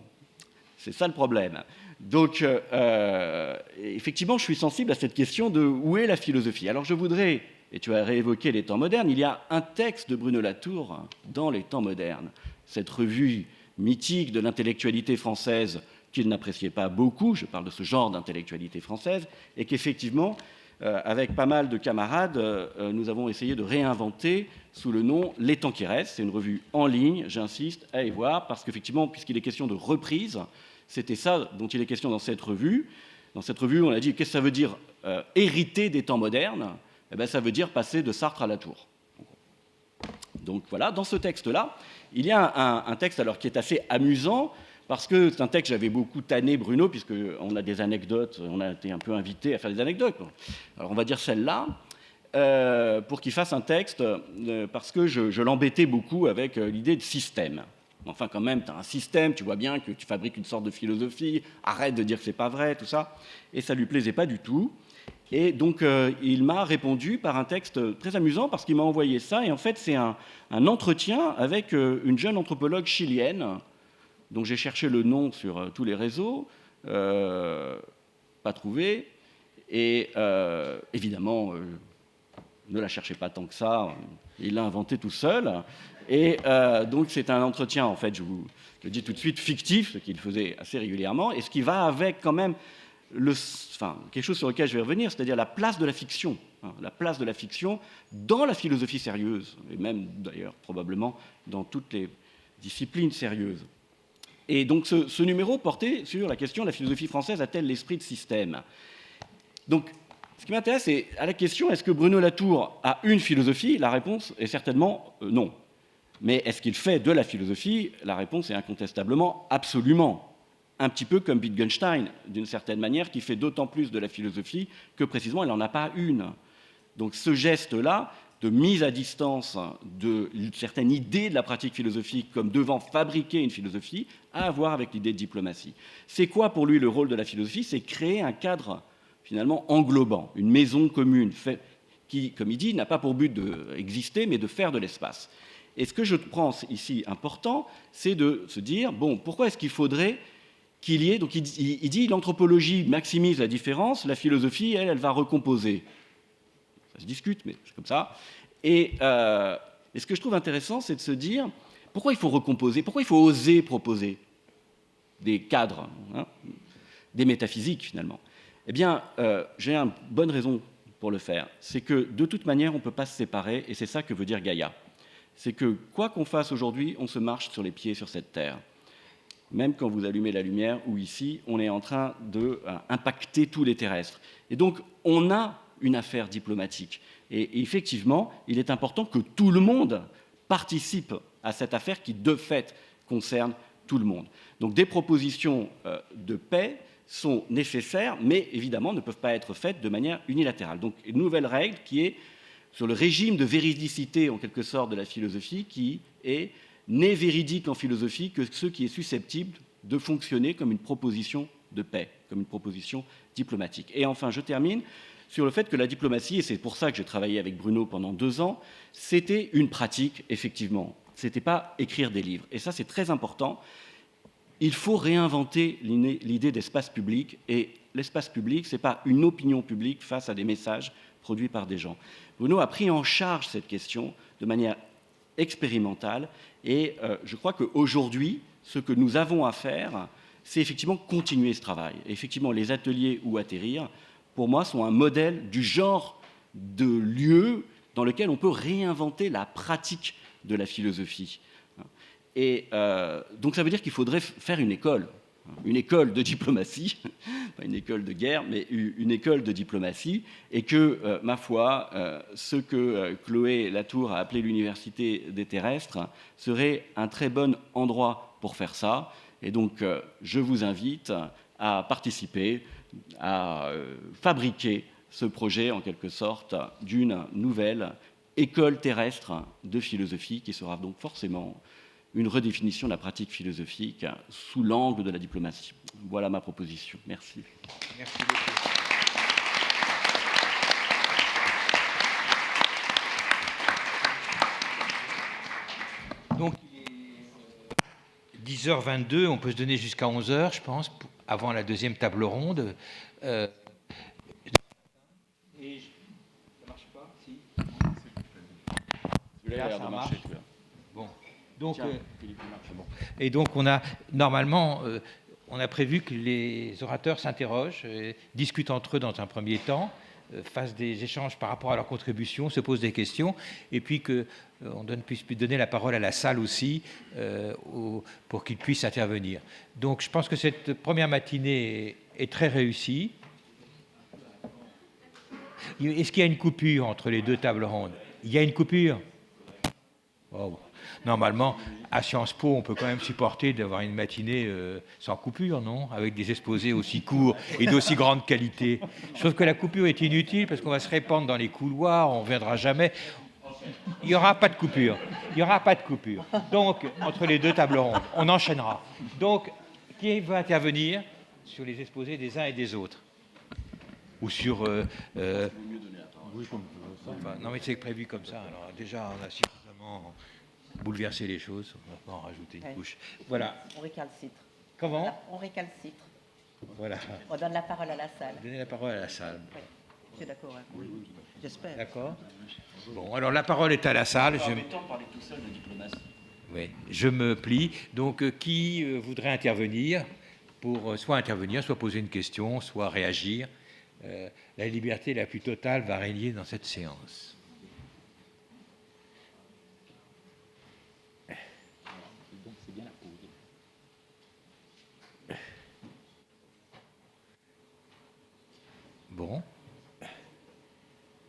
C'est ça le problème. Donc, effectivement, je suis sensible à cette question de où est la philosophie. Alors, je voudrais, et tu as réévoqué les temps modernes, il y a un texte de Bruno Latour dans les temps modernes, cette revue mythique de l'intellectualité française qu'il n'appréciait pas beaucoup, je parle de ce genre d'intellectualité française, et qu'effectivement, avec pas mal de camarades, nous avons essayé de réinventer sous le nom Les temps qui restent. C'est une revue en ligne, j'insiste à y voir, parce qu'effectivement, puisqu'il est question de reprise, c'était ça dont il est question dans cette revue. Dans cette revue, on a dit qu'est-ce que ça veut dire hériter des temps modernes? Eh bien, ça veut dire passer de Sartre à Latour. Donc voilà, dans ce texte-là, il y a un texte alors qui est assez amusant, parce que c'est un texte que j'avais beaucoup tanné Bruno, puisqu'on a des anecdotes, on a été un peu invité à faire des anecdotes. Alors on va dire celle-là, pour qu'il fasse un texte, parce que je l'embêtais beaucoup avec l'idée de système. Enfin, quand même, tu as un système, tu vois bien que tu fabriques une sorte de philosophie, arrête de dire que c'est pas vrai, tout ça. Et ça lui plaisait pas du tout. Et donc, il m'a répondu par un texte très amusant, parce qu'il m'a envoyé ça. Et en fait, c'est un entretien avec une jeune anthropologue chilienne, dont j'ai cherché le nom sur tous les réseaux, pas trouvé. Et évidemment, ne la cherchez pas tant que ça, il l'a inventé tout seul. Et donc c'est un entretien, en fait, je vous le dis tout de suite, fictif, ce qu'il faisait assez régulièrement, et ce qui va avec quand même quelque chose sur lequel je vais revenir, c'est-à-dire la place de la fiction, la place de la fiction dans la philosophie sérieuse, et même d'ailleurs probablement dans toutes les disciplines sérieuses. Et donc ce numéro portait sur la question: la philosophie française a-t-elle l'esprit de système? Donc ce qui m'intéresse, c'est à la question: est-ce que Bruno Latour a une philosophie? La réponse est certainement non. Mais est-ce qu'il fait de la philosophie? La réponse est incontestablement absolument. Un petit peu comme Wittgenstein, d'une certaine manière, qui fait d'autant plus de la philosophie que précisément il n'en a pas une. Donc ce geste-là de mise à distance de certaines idées de la pratique philosophique comme devant fabriquer une philosophie a à voir avec l'idée de diplomatie. C'est quoi pour lui le rôle de la philosophie? C'est créer un cadre finalement englobant, une maison commune qui, comme il dit, n'a pas pour but d'exister mais de faire de l'espace. Et ce que je pense ici important, c'est de se dire, bon, pourquoi est-ce qu'il faudrait qu'il y ait... Donc il dit, l'anthropologie maximise la différence, la philosophie, elle va recomposer. Ça se discute, mais c'est comme ça. Et ce que je trouve intéressant, c'est de se dire, pourquoi il faut recomposer? Pourquoi il faut oser proposer des cadres, des métaphysiques, finalement? Eh bien, j'ai une bonne raison pour le faire. C'est que, de toute manière, on ne peut pas se séparer, et c'est ça que veut dire Gaïa. C'est que, quoi qu'on fasse aujourd'hui, on se marche sur les pieds sur cette terre. Même quand vous allumez la lumière, ou ici, on est en train d'impacter tous les terrestres. Et donc, on a une affaire diplomatique. Et effectivement, il est important que tout le monde participe à cette affaire qui, de fait, concerne tout le monde. Donc, des propositions de paix sont nécessaires, mais évidemment ne peuvent pas être faites de manière unilatérale. Donc, une nouvelle règle qui est sur le régime de véridicité, en quelque sorte, de la philosophie, qui n'est véridique en philosophie que ce qui est susceptible de fonctionner comme une proposition de paix, comme une proposition diplomatique. Et enfin, je termine sur le fait que la diplomatie, et c'est pour ça que j'ai travaillé avec Bruno pendant 2 ans, c'était une pratique, effectivement. Ce n'était pas écrire des livres. Et ça, c'est très important. Il faut réinventer l'idée d'espace public. Et l'espace public, ce n'est pas une opinion publique face à des messages produits par des gens. Bruno a pris en charge cette question de manière expérimentale. Et je crois qu'aujourd'hui, ce que nous avons à faire, c'est effectivement continuer ce travail. Et effectivement, les ateliers Où atterrir, pour moi, sont un modèle du genre de lieu dans lequel on peut réinventer la pratique de la philosophie. Et donc ça veut dire qu'il faudrait faire une école de diplomatie, pas une école de guerre, mais une école de diplomatie, et que, ma foi, ce que Chloé Latour a appelé l'université des terrestres serait un très bon endroit pour faire ça. Et donc, je vous invite à participer, à fabriquer ce projet, en quelque sorte, d'une nouvelle école terrestre de philosophie, qui sera donc forcément une redéfinition de la pratique philosophique sous l'angle de la diplomatie. Voilà ma proposition. Merci. Merci beaucoup. Donc, il est 10h22, on peut se donner jusqu'à 11h, je pense, avant la deuxième table ronde. Et ça marche pas, si. Là, ça marche. Bon. Donc, et donc, on a normalement, on a prévu que les orateurs s'interrogent, discutent entre eux dans un premier temps, fassent des échanges par rapport à leur contribution, se posent des questions, et puis qu'on puisse donner la parole à la salle aussi pour qu'ils puissent intervenir. Donc, je pense que cette première matinée est très réussie. Est-ce qu'il y a une coupure entre les deux tables rondes? Il y a une coupure? Oh. Normalement, à Sciences Po, on peut quand même supporter d'avoir une matinée sans coupure, non? Avec des exposés aussi courts et d'aussi grande qualité. Je trouve que la coupure est inutile parce qu'on va se répandre dans les couloirs, on ne reviendra jamais. Il n'y aura pas de coupure. Il n'y aura pas de coupure. Donc, entre les deux tables rondes, on enchaînera. Donc, qui veut intervenir sur les exposés des uns et des autres? Ou sur... oui, comme enfin, non, mais c'est prévu comme ça. Alors, déjà, on a suffisamment bouleversé les choses. On va pas en rajouter une couche. Voilà. On récalcitre. Comment? On récalcitre. Voilà. On donne la parole à la salle. Donner la parole à la salle. Oui. C'est d'accord. Hein. Oui. J'espère. D'accord. Bon, alors la parole est à la salle. Parler tout seul de diplomatie. Oui, je me plie. Donc, qui voudrait intervenir pour soit intervenir, soit poser une question, soit réagir? La liberté la plus totale va régner dans cette séance. Bon.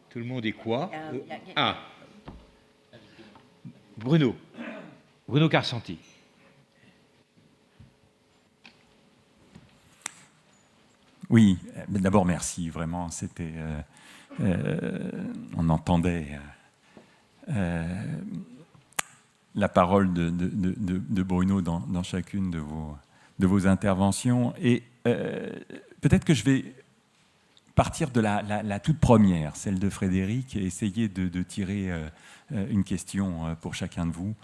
Tout le monde est quoi? Ah. Bruno Carcenti. Oui, d'abord merci, vraiment, c'était... on entendait la parole de Bruno dans chacune de vos interventions, et peut-être que je vais partir de la toute première, celle de Frédéric, et essayer de tirer une question pour chacun de vous.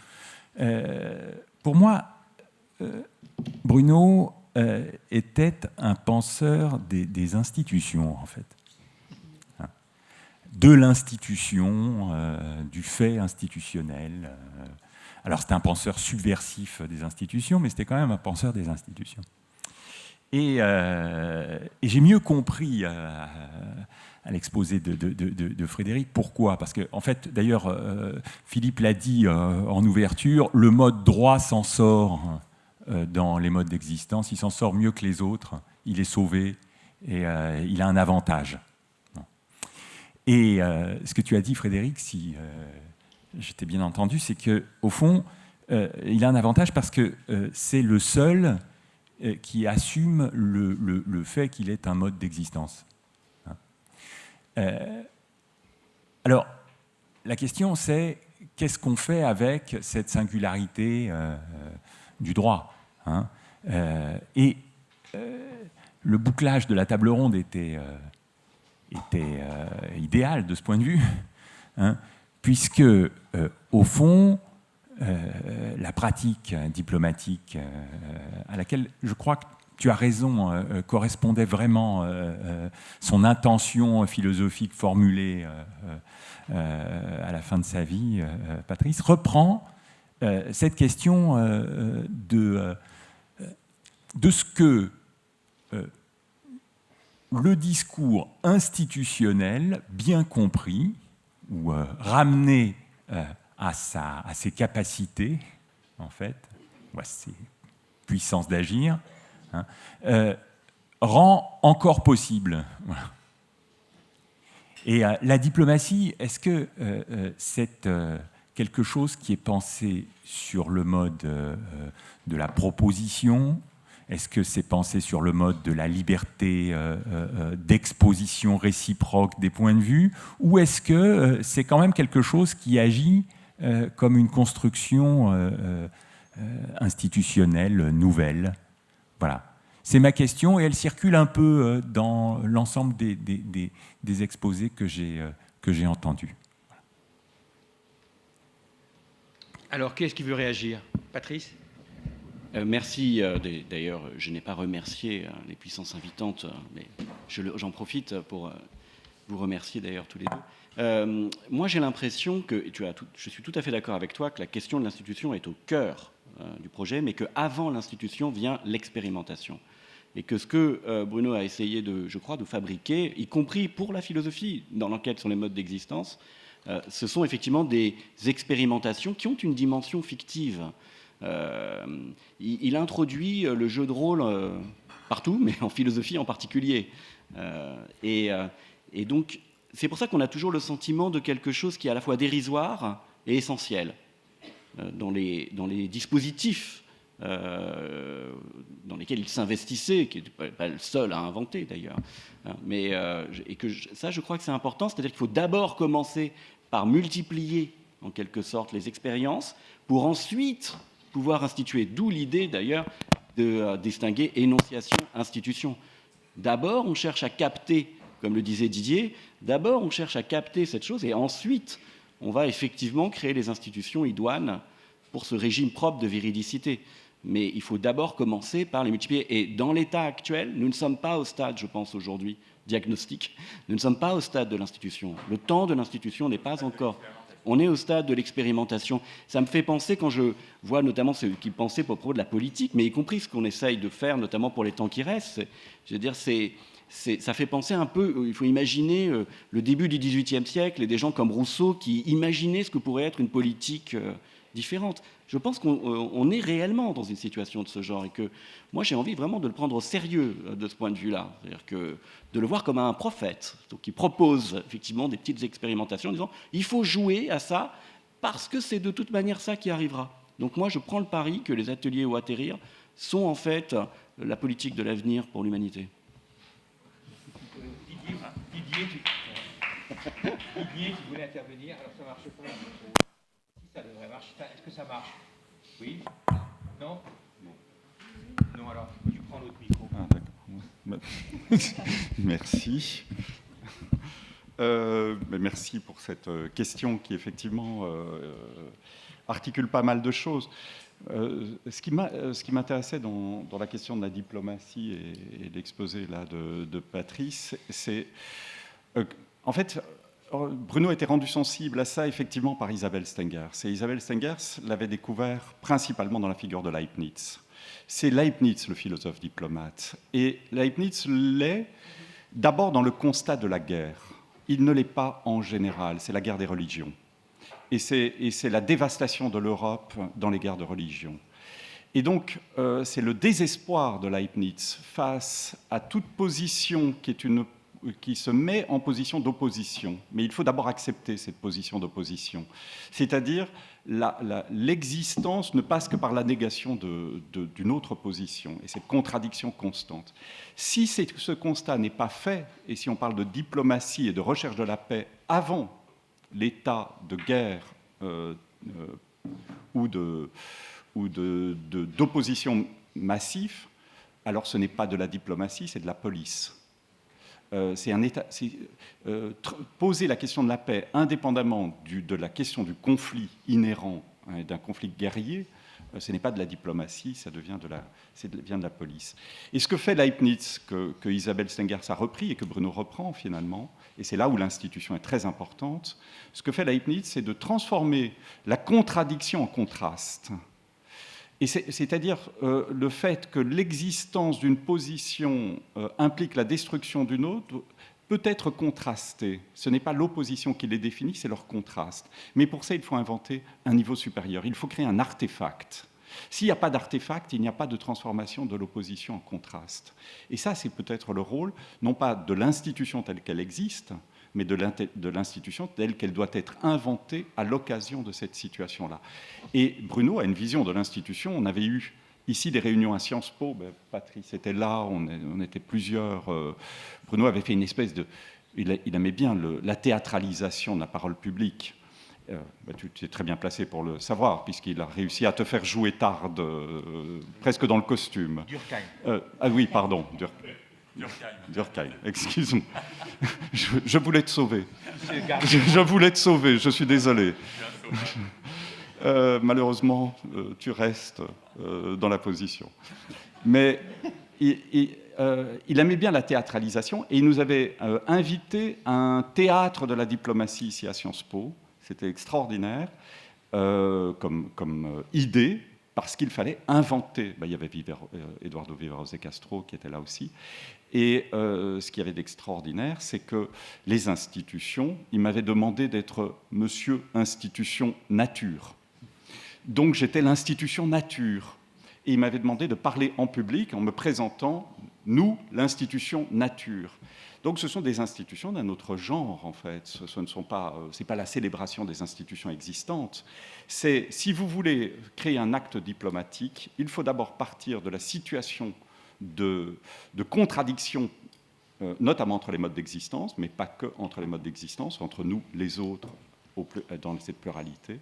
Pour moi, Bruno était un penseur des institutions, en fait. De l'institution, du fait institutionnel. Alors, c'était un penseur subversif des institutions, mais c'était quand même un penseur des institutions. Et j'ai mieux compris à l'exposé de Frédéric pourquoi. Parce que, en fait, d'ailleurs, Philippe l'a dit en ouverture, le mode droit s'en sort dans les modes d'existence, il s'en sort mieux que les autres, il est sauvé et il a un avantage. Et ce que tu as dit, Frédéric, si je t'ai bien entendu, c'est qu'au fond, il a un avantage parce que c'est le seul qui assume le fait qu'il est un mode d'existence. Alors, la question c'est, qu'est-ce qu'on fait avec cette singularité du droit, hein? Et le bouclage de la table ronde était idéal de ce point de vue, hein, puisque, au fond, la pratique diplomatique à laquelle je crois que tu as raison, correspondait vraiment son intention philosophique formulée à la fin de sa vie, Patrice, reprend cette question de ce que le discours institutionnel, bien compris, ou ramené à ses capacités, en fait, ou à ses puissances d'agir, hein, rend encore possible. Voilà. Et la diplomatie, est-ce que c'est quelque chose qui est pensé sur le mode de la proposition? Est-ce que c'est pensé sur le mode de la liberté d'exposition réciproque des points de vue? Ou est-ce que c'est quand même quelque chose qui agit comme une construction institutionnelle nouvelle? Voilà. C'est ma question et elle circule un peu dans l'ensemble des exposés que j'ai entendus. Alors, qui est-ce qui veut réagir? Patrice? Merci. D'ailleurs, je n'ai pas remercié les puissances invitantes, mais j'en profite pour vous remercier d'ailleurs tous les deux. Moi, j'ai l'impression que, je suis tout à fait d'accord avec toi, que la question de l'institution est au cœur du projet, mais qu'avant l'institution vient l'expérimentation. Et que ce que Bruno a essayé je crois, de fabriquer, y compris pour la philosophie, dans l'enquête sur les modes d'existence, ce sont effectivement des expérimentations qui ont une dimension fictive. Il introduit le jeu de rôle partout, mais en philosophie en particulier. Et donc, c'est pour ça qu'on a toujours le sentiment de quelque chose qui est à la fois dérisoire et essentiel dans les dispositifs dans lesquels il s'investissait, qui n'est pas le seul à inventer d'ailleurs. Ça, je crois que c'est important, c'est-à-dire qu'il faut d'abord commencer par multiplier en quelque sorte les expériences pour ensuite pouvoir instituer, d'où l'idée d'ailleurs de distinguer énonciation-institution. D'abord, on cherche à capter, comme le disait Didier, d'abord on cherche à capter cette chose et ensuite on va effectivement créer les institutions idoines pour ce régime propre de véridicité. Mais il faut d'abord commencer par les multiplier. Et dans l'état actuel, nous ne sommes pas au stade, je pense aujourd'hui, diagnostic, nous ne sommes pas au stade de l'institution. Le temps de l'institution n'est pas encore... On est au stade de l'expérimentation. Ça me fait penser, quand je vois notamment ceux qui pensaient à propos de la politique, mais y compris ce qu'on essaye de faire, notamment pour les temps qui restent, je veux dire, ça fait penser un peu, il faut imaginer le début du XVIIIe siècle et des gens comme Rousseau qui imaginaient ce que pourrait être une politique différente. Je pense qu'on est réellement dans une situation de ce genre et que moi j'ai envie vraiment de le prendre au sérieux de ce point de vue-là, c'est-à-dire que de le voir comme un prophète, donc qui propose effectivement des petites expérimentations en disant il faut jouer à ça parce que c'est de toute manière ça qui arrivera. Donc moi je prends le pari que les ateliers au atterrir sont en fait la politique de l'avenir pour l'humanité. Didier, tu voulais intervenir, alors ça marche pas. Ça devrait marcher. Est-ce que ça marche? Oui? Non? Non, alors, tu prends l'autre micro. Ah, d'accord. Merci. Merci pour cette question qui, effectivement, articule pas mal de choses. Ce qui m'intéressait dans la question de la diplomatie et l'exposé là, de Patrice, c'est... en fait... Bruno était rendu sensible à ça, effectivement, par Isabelle Stengers. Et Isabelle Stengers l'avait découvert principalement dans la figure de Leibniz. C'est Leibniz, le philosophe diplomate. Et Leibniz l'est d'abord dans le constat de la guerre. Il ne l'est pas en général, c'est la guerre des religions. Et c'est la dévastation de l'Europe dans les guerres de religion. Et donc, c'est le désespoir de Leibniz face à toute position qui se met en position d'opposition. Mais il faut d'abord accepter cette position d'opposition. C'est-à-dire, l'existence ne passe que par la négation d'une autre position, et cette contradiction constante. Si ce constat n'est pas fait, et si on parle de diplomatie et de recherche de la paix avant l'état de guerre ou d'opposition massif, alors ce n'est pas de la diplomatie, c'est de la police. Poser la question de la paix indépendamment de la question du conflit inhérent, d'un conflit guerrier, Ce n'est pas de la diplomatie, ça devient de la police. Et ce que fait Leibniz, que Isabelle Stengers a repris et que Bruno reprend finalement, et c'est là où l'institution est très importante, ce que fait Leibniz, c'est de transformer la contradiction en contraste. Et c'est-à-dire le fait que l'existence d'une position implique la destruction d'une autre peut être contrastée. Ce n'est pas l'opposition qui les définit, c'est leur contraste. Mais pour ça, il faut inventer un niveau supérieur. Il faut créer un artefact. S'il n'y a pas d'artefact, il n'y a pas de transformation de l'opposition en contraste. Et ça, c'est peut-être le rôle, non pas de l'institution telle qu'elle existe, mais de l'institution telle qu'elle doit être inventée à l'occasion de cette situation-là. Et Bruno a une vision de l'institution. On avait eu ici des réunions à Sciences Po. Patrice était là, on était plusieurs. Bruno avait fait une espèce de... Il aimait bien la théâtralisation de la parole publique. Tu es très bien placé pour le savoir, puisqu'il a réussi à te faire jouer Tard presque dans le costume. Durkheim. Ah oui, pardon, Durkheim, excuse-moi. Je voulais te sauver. Je voulais te sauver, je suis désolé. Malheureusement, tu restes dans la position. Mais il aimait bien la théâtralisation et il nous avait invité à un théâtre de la diplomatie ici à Sciences Po. C'était extraordinaire comme idée, parce qu'il fallait inventer. Il y avait Eduardo Viveros de Castro qui était là aussi. Et ce qu'il y avait d'extraordinaire, c'est que les institutions, il m'avait demandé d'être monsieur institution nature. Donc j'étais l'institution nature. Et il m'avait demandé de parler en public en me présentant, nous, l'institution nature. Donc ce sont des institutions d'un autre genre, en fait. Ce n'est pas la célébration des institutions existantes. C'est, si vous voulez créer un acte diplomatique, il faut d'abord partir de la situation de contradiction, notamment entre les modes d'existence, mais pas que entre les modes d'existence, entre nous, les autres, dans cette pluralité.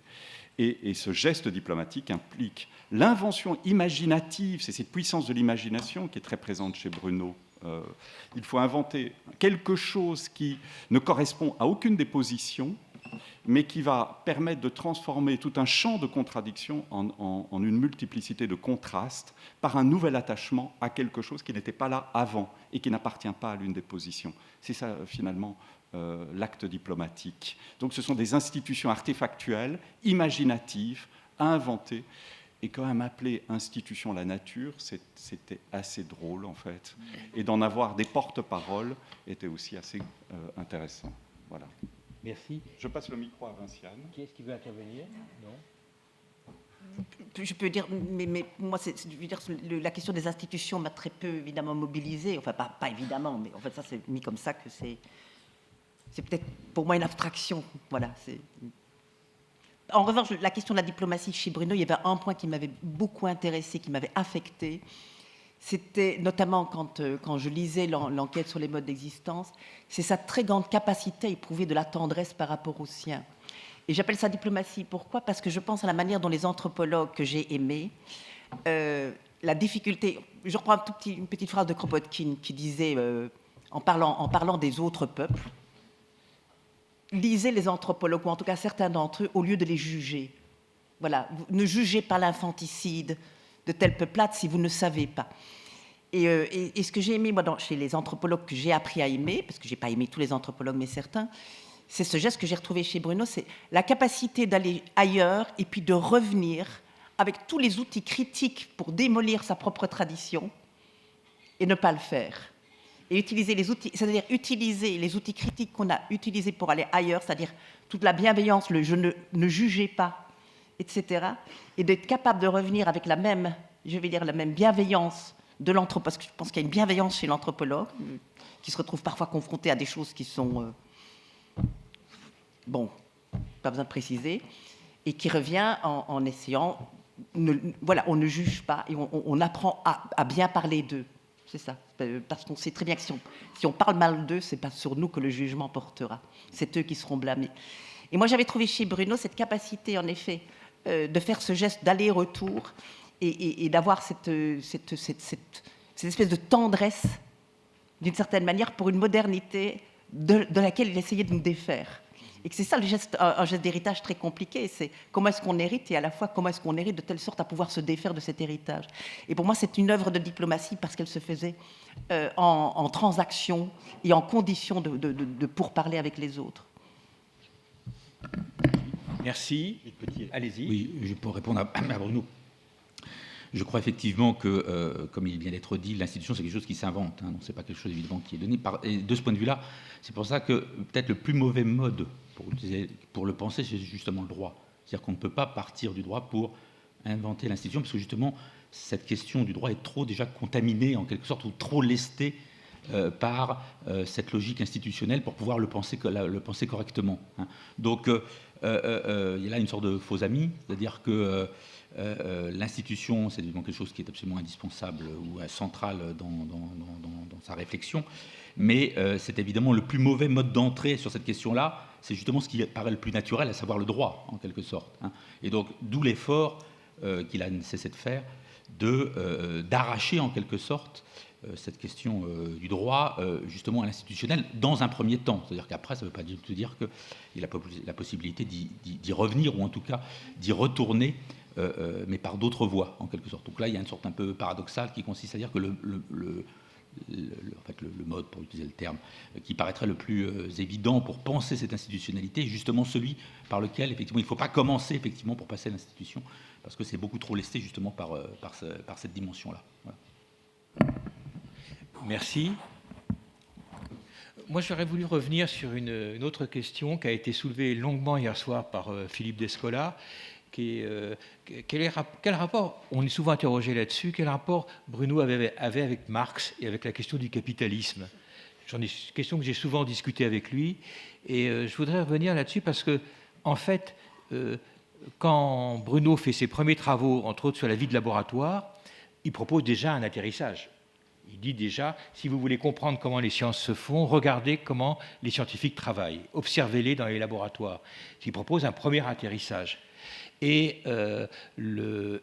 Et ce geste diplomatique implique l'invention imaginative, c'est cette puissance de l'imagination qui est très présente chez Bruno. Il faut inventer quelque chose qui ne correspond à aucune des positions, mais qui va permettre de transformer tout un champ de contradictions en une multiplicité de contrastes par un nouvel attachement à quelque chose qui n'était pas là avant et qui n'appartient pas à l'une des positions. C'est ça, finalement, l'acte diplomatique. Donc ce sont des institutions artefactuelles, imaginatives, à inventer. Et quand même appeler institution la nature, c'était assez drôle, en fait. Et d'en avoir des porte-paroles était aussi assez intéressant. Voilà. Merci. Je passe le micro à Vinciane. Qui est-ce qui veut intervenir? Non. Je peux dire, mais moi, je veux dire, la question des institutions m'a très peu, évidemment, mobilisée. Enfin, pas évidemment, mais en fait, ça, c'est mis comme ça que c'est peut-être, pour moi, une abstraction. Voilà, c'est... En revanche, la question de la diplomatie chez Bruno, il y avait un point qui m'avait beaucoup intéressé, qui m'avait affecté. C'était notamment quand je lisais l'enquête sur les modes d'existence, c'est sa très grande capacité à éprouver de la tendresse par rapport aux siens. Et j'appelle ça diplomatie. Pourquoi? Parce que je pense à la manière dont les anthropologues que j'ai aimés, la difficulté... Je reprends une petite phrase de Kropotkin qui disait, en parlant des autres peuples, lisez les anthropologues, ou en tout cas certains d'entre eux, au lieu de les juger. Voilà, ne jugez pas l'infanticide de telle peuplade si vous ne savez pas. Et ce que j'ai aimé, moi, chez les anthropologues que j'ai appris à aimer, parce que je n'ai pas aimé tous les anthropologues, mais certains, c'est ce geste que j'ai retrouvé chez Bruno, c'est la capacité d'aller ailleurs et puis de revenir avec tous les outils critiques pour démolir sa propre tradition et ne pas le faire. Et utiliser les outils, c'est-à-dire utiliser les outils critiques qu'on a utilisés pour aller ailleurs, c'est-à-dire toute la bienveillance, le « je ne jugez pas », etc. Et d'être capable de revenir avec la même bienveillance de l'anthropologue, parce que je pense qu'il y a une bienveillance chez l'anthropologue, qui se retrouve parfois confronté à des choses qui sont... bon, pas besoin de préciser, et qui revient en essayant... voilà, on ne juge pas, et on apprend à bien parler d'eux. C'est ça, parce qu'on sait très bien que si on parle mal d'eux, c'est pas sur nous que le jugement portera. C'est eux qui seront blâmés. Et moi, j'avais trouvé chez Bruno cette capacité, en effet, de faire ce geste d'aller-retour et d'avoir cette espèce de tendresse, d'une certaine manière, pour une modernité de laquelle il essayait de nous défaire. Et que c'est ça le geste, un geste d'héritage très compliqué, c'est comment est-ce qu'on hérite et à la fois comment est-ce qu'on hérite de telle sorte à pouvoir se défaire de cet héritage. Et pour moi, c'est une œuvre de diplomatie parce qu'elle se faisait en transaction et en condition de pourparler avec les autres. Merci. Allez-y. Oui, pour répondre à Bruno. Je crois effectivement que, comme il vient d'être dit, l'institution, c'est quelque chose qui s'invente. Donc, ce n'est pas quelque chose, évidemment, qui est donné. Et de ce point de vue-là, c'est pour ça que peut-être le plus mauvais mode pour le penser, c'est justement le droit. C'est-à-dire qu'on ne peut pas partir du droit pour inventer l'institution, parce que justement, cette question du droit est trop déjà contaminée, en quelque sorte, ou trop lestée par cette logique institutionnelle pour pouvoir le penser correctement. Donc, il y a là une sorte de faux ami, c'est-à-dire que l'institution, c'est évidemment quelque chose qui est absolument indispensable ou central dans sa réflexion, mais c'est évidemment le plus mauvais mode d'entrée sur cette question-là, c'est justement ce qui paraît le plus naturel, à savoir le droit, en quelque sorte. Et donc, d'où l'effort qu'il a cessé de faire d'arracher, en quelque sorte, cette question du droit, justement, à l'institutionnel, dans un premier temps. C'est-à-dire qu'après, ça ne veut pas du tout dire qu'il a la possibilité d'y revenir, ou en tout cas d'y retourner, mais par d'autres voies, en quelque sorte. Donc là, il y a une sorte un peu paradoxale qui consiste à dire que le mode, pour utiliser le terme, qui paraîtrait le plus évident pour penser cette institutionnalité, est justement celui par lequel, effectivement, il ne faut pas commencer, effectivement, pour passer à l'institution, parce que c'est beaucoup trop lesté, justement, par cette dimension-là. Voilà. Merci. Moi, j'aurais voulu revenir sur une autre question qui a été soulevée longuement hier soir par Philippe Descola, qui est quel rapport, on est souvent interrogé là-dessus, quel rapport Bruno avait avec Marx et avec la question du capitalisme. J'en ai une question que j'ai souvent discutée avec lui, et je voudrais revenir là-dessus parce que, en fait, quand Bruno fait ses premiers travaux, entre autres sur la vie de laboratoire, il propose déjà un atterrissage. Il dit déjà, si vous voulez comprendre comment les sciences se font, regardez comment les scientifiques travaillent, observez-les dans les laboratoires. Il propose un premier atterrissage. Et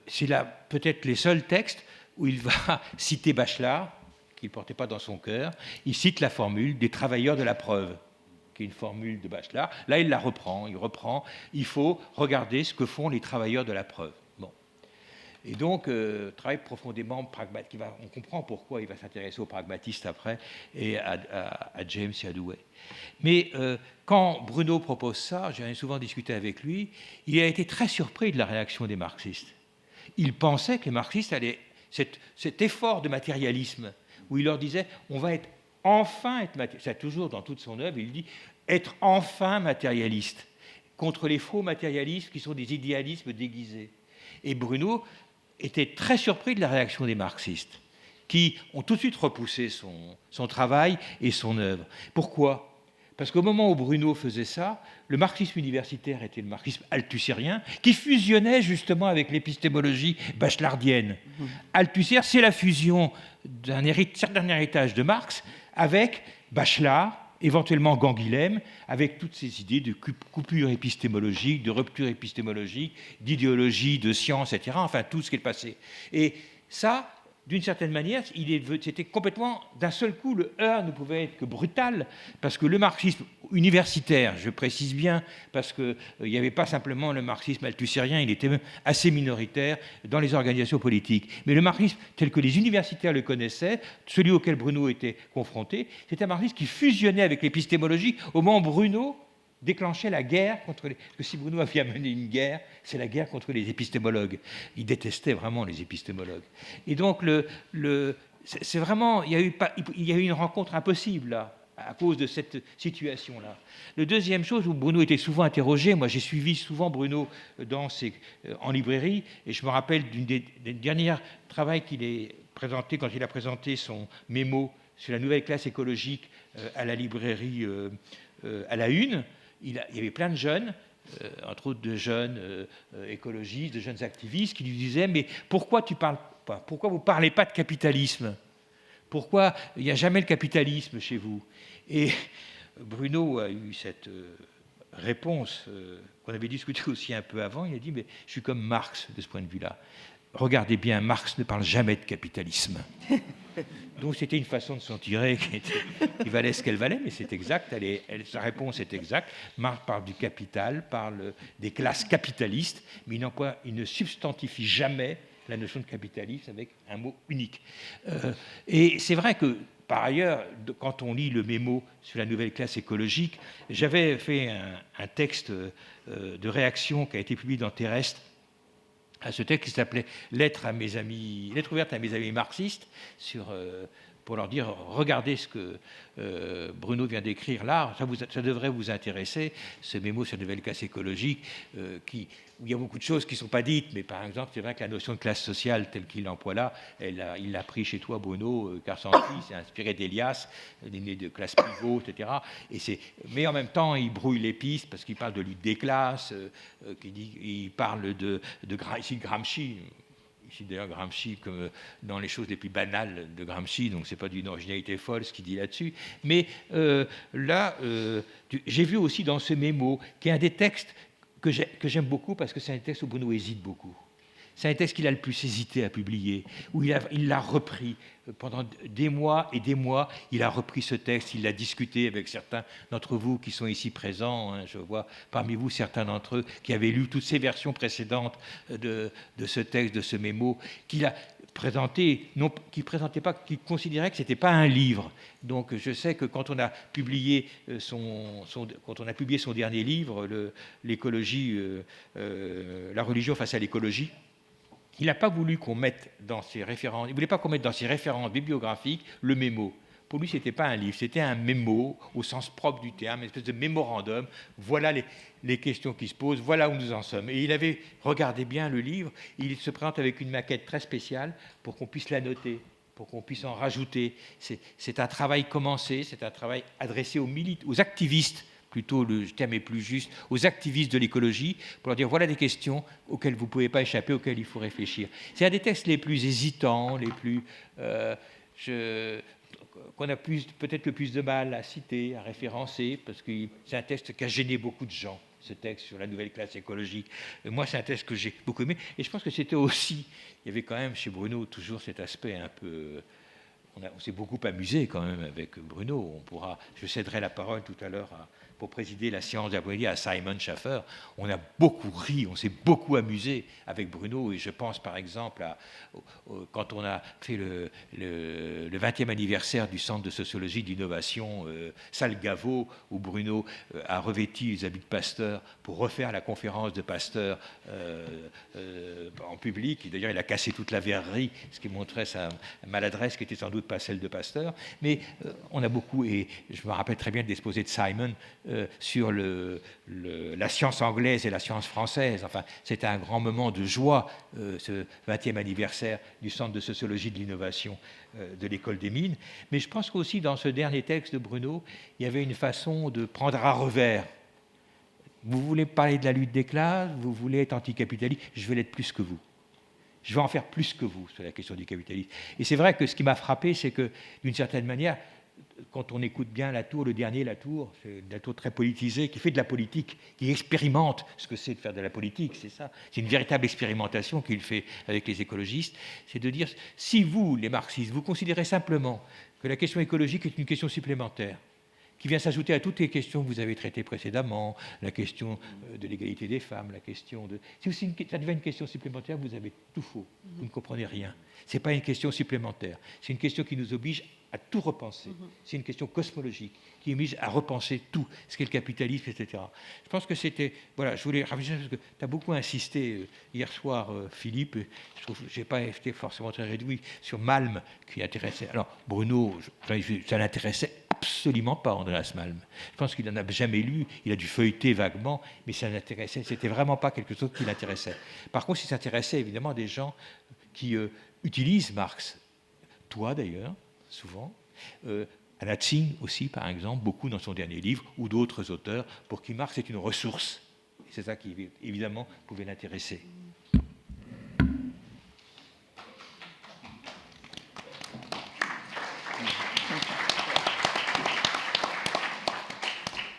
c'est là peut-être les seuls textes où il va citer Bachelard, qu'il ne portait pas dans son cœur. Il cite la formule des travailleurs de la preuve, qui est une formule de Bachelard. Là, il la reprend. Il faut regarder ce que font les travailleurs de la preuve. Bon. Et donc, travail profondément pragmatique. On comprend pourquoi il va s'intéresser aux pragmatistes après, et à James et à Dewey. Mais quand Bruno propose ça, j'en ai souvent discuté avec lui, il a été très surpris de la réaction des marxistes. Il pensait que les marxistes allaient... Cet effort de matérialisme, où il leur disait, on va enfin être matérialiste, c'est toujours dans toute son œuvre, il dit, être enfin matérialiste, contre les faux matérialistes qui sont des idéalismes déguisés. Et Bruno était très surpris de la réaction des marxistes, qui ont tout de suite repoussé son travail et son œuvre. Pourquoi ? Parce qu'au moment où Bruno faisait ça, le marxisme universitaire était le marxisme althussérien, qui fusionnait justement avec l'épistémologie bachelardienne. Althusser, c'est la fusion d'un certain héritage de Marx avec Bachelard, éventuellement Canguilhem, avec toutes ces idées de coupure épistémologique, de rupture épistémologique, d'idéologie, de science, etc. Enfin, tout ce qui est passé. Et ça, d'une certaine manière, c'était complètement, d'un seul coup, le heurt ne pouvait être que brutal, parce que le marxisme universitaire, je précise bien, parce qu'il n'y avait pas simplement le marxisme althussérien, il était même assez minoritaire dans les organisations politiques. Mais le marxisme, tel que les universitaires le connaissaient, celui auquel Bruno était confronté, c'était un marxisme qui fusionnait avec l'épistémologie au moment où Bruno déclenchait la guerre contre les... Parce que si Bruno avait amené une guerre, c'est la guerre contre les épistémologues. Il détestait vraiment les épistémologues. Et donc, c'est vraiment... Il y a eu une rencontre impossible, là, à cause de cette situation-là. La deuxième chose où Bruno était souvent interrogé, moi j'ai suivi souvent Bruno en librairie, et je me rappelle des derniers travaux qu'il a présenté quand il a présenté son mémo sur la nouvelle classe écologique à la librairie à la Une. Il y avait plein de jeunes, entre autres de jeunes écologistes, de jeunes activistes, qui lui disaient « Mais pourquoi tu parles pas ? Pourquoi vous ne parlez pas de capitalisme ? Pourquoi il n'y a jamais le capitalisme chez vous ?» Et Bruno a eu cette réponse qu'on avait discutée aussi un peu avant. Il a dit « Mais je suis comme Marx de ce point de vue-là. Regardez bien, Marx ne parle jamais de capitalisme. » Donc c'était une façon de s'en tirer qui valait ce qu'elle valait, mais c'est exact, sa réponse est exacte. Marx parle du capital, parle des classes capitalistes, mais il ne substantifie jamais la notion de capitalisme avec un mot unique. Et c'est vrai que, par ailleurs, quand on lit le mémo sur la nouvelle classe écologique, j'avais fait un texte de réaction qui a été publié dans Terrestre à ce texte qui s'appelait Lettre ouverte à mes amis marxistes, pour leur dire regardez ce que Bruno vient d'écrire là, ça devrait vous intéresser, ce mémo sur la nouvelle classe écologique, où il y a beaucoup de choses qui ne sont pas dites, mais par exemple, c'est vrai que la notion de classe sociale telle qu'il l'emploie là, il l'a pris chez toi, Bruno, Karsanti, c'est inspiré d'Elias, né de classe pivot, etc. Mais en même temps, il brouille les pistes parce qu'il parle de lutte des classes, il parle ici de Gramsci. Ici d'ailleurs Gramsci comme dans les choses les plus banales de Gramsci, donc c'est pas d'une originalité folle ce qu'il dit là-dessus. Mais là, j'ai vu aussi dans ce mémo, qui est un des textes que j'aime beaucoup parce que c'est un texte où Bruno hésite beaucoup. C'est un texte qu'il a le plus hésité à publier, où il l'a repris pendant des mois et des mois. Il a repris ce texte, il l'a discuté avec certains d'entre vous qui sont ici présents. Hein, je vois parmi vous certains d'entre eux qui avaient lu toutes ces versions précédentes de ce texte, de ce mémo, qu'il a présenté, qui considérait que ce n'était pas un livre. Donc je sais que quand on a publié son dernier livre, l'écologie, la religion face à l'écologie, il n'a pas voulu qu'on mette dans ses références, il voulait pas qu'on mette dans ses références bibliographiques le mémo. Pour lui, ce n'était pas un livre, c'était un mémo au sens propre du terme, une espèce de mémorandum. Voilà les questions qui se posent, voilà où nous en sommes. Et il avait regardé bien le livre, il se présente avec une maquette très spéciale pour qu'on puisse la noter, pour qu'on puisse en rajouter. C'est un travail commencé, c'est un travail adressé aux activistes, plutôt le terme est plus juste, aux activistes de l'écologie, pour leur dire voilà des questions auxquelles vous ne pouvez pas échapper, auxquelles il faut réfléchir. C'est un des textes les plus hésitants, les plus... qu'on a peut-être le plus de mal à citer, à référencer, parce que c'est un texte qui a gêné beaucoup de gens, ce texte sur la nouvelle classe écologique. Moi, c'est un texte que j'ai beaucoup aimé, et je pense que c'était aussi... Il y avait quand même chez Bruno toujours cet aspect un peu... On s'est beaucoup amusé quand même avec Bruno. Je céderai la parole tout à l'heure pour présider la séance d'après-midi à Simon Schaffer. On a beaucoup ri, on s'est beaucoup amusé avec Bruno. Et je pense par exemple quand on a fait le 20e anniversaire du Centre de sociologie d'innovation Salgavo, où Bruno a revêti les habits de Pasteur pour refaire la conférence de Pasteur en public. Et d'ailleurs, il a cassé toute la verrerie, ce qui montrait sa maladresse, qui était sans doute pas celle de Pasteur. Mais on a beaucoup, et je me rappelle très bien de l'exposé de Simon sur la science anglaise et la science française. Enfin, c'était un grand moment de joie, ce 20e anniversaire du Centre de sociologie de l'innovation de l'École des Mines. Mais je pense qu'aussi dans ce dernier texte de Bruno, il y avait une façon de prendre à revers. Vous voulez parler de la lutte des classes, vous voulez être anticapitaliste, je vais l'être plus que vous. Je vais en faire plus que vous sur la question du capitalisme. Et c'est vrai que ce qui m'a frappé, c'est que, d'une certaine manière, quand on écoute bien Latour, le dernier Latour, c'est Latour très politisé, qui fait de la politique, qui expérimente ce que c'est de faire de la politique, c'est ça. C'est une véritable expérimentation qu'il fait avec les écologistes. C'est de dire, si vous, les marxistes, vous considérez simplement que la question écologique est une question supplémentaire, qui vient s'ajouter à toutes les questions que vous avez traitées précédemment, la question de l'égalité des femmes, la question de... Si ça devient une question supplémentaire, vous avez tout faux, vous ne comprenez rien. Ce n'est pas une question supplémentaire, c'est une question qui nous oblige à tout repenser. C'est une question cosmologique qui oblige à repenser tout, ce qu'est le capitalisme, etc. Je pense que c'était... Voilà, je voulais réfléchir parce que tu as beaucoup insisté hier soir, Philippe, je n'ai pas été forcément très réduit sur Malm, qui intéressait... Alors, Bruno, ça l'intéressait absolument pas, Andreas Malm. Je pense qu'il n'en a jamais lu, il a dû feuilleter vaguement, mais ça l'intéressait, c'était vraiment pas quelque chose qui l'intéressait. Par contre, il s'intéressait évidemment à des gens qui utilisent Marx. Toi d'ailleurs, souvent. Anna Tsing aussi, par exemple, beaucoup dans son dernier livre, ou d'autres auteurs, pour qui Marx est une ressource. Et c'est ça qui, évidemment, pouvait l'intéresser.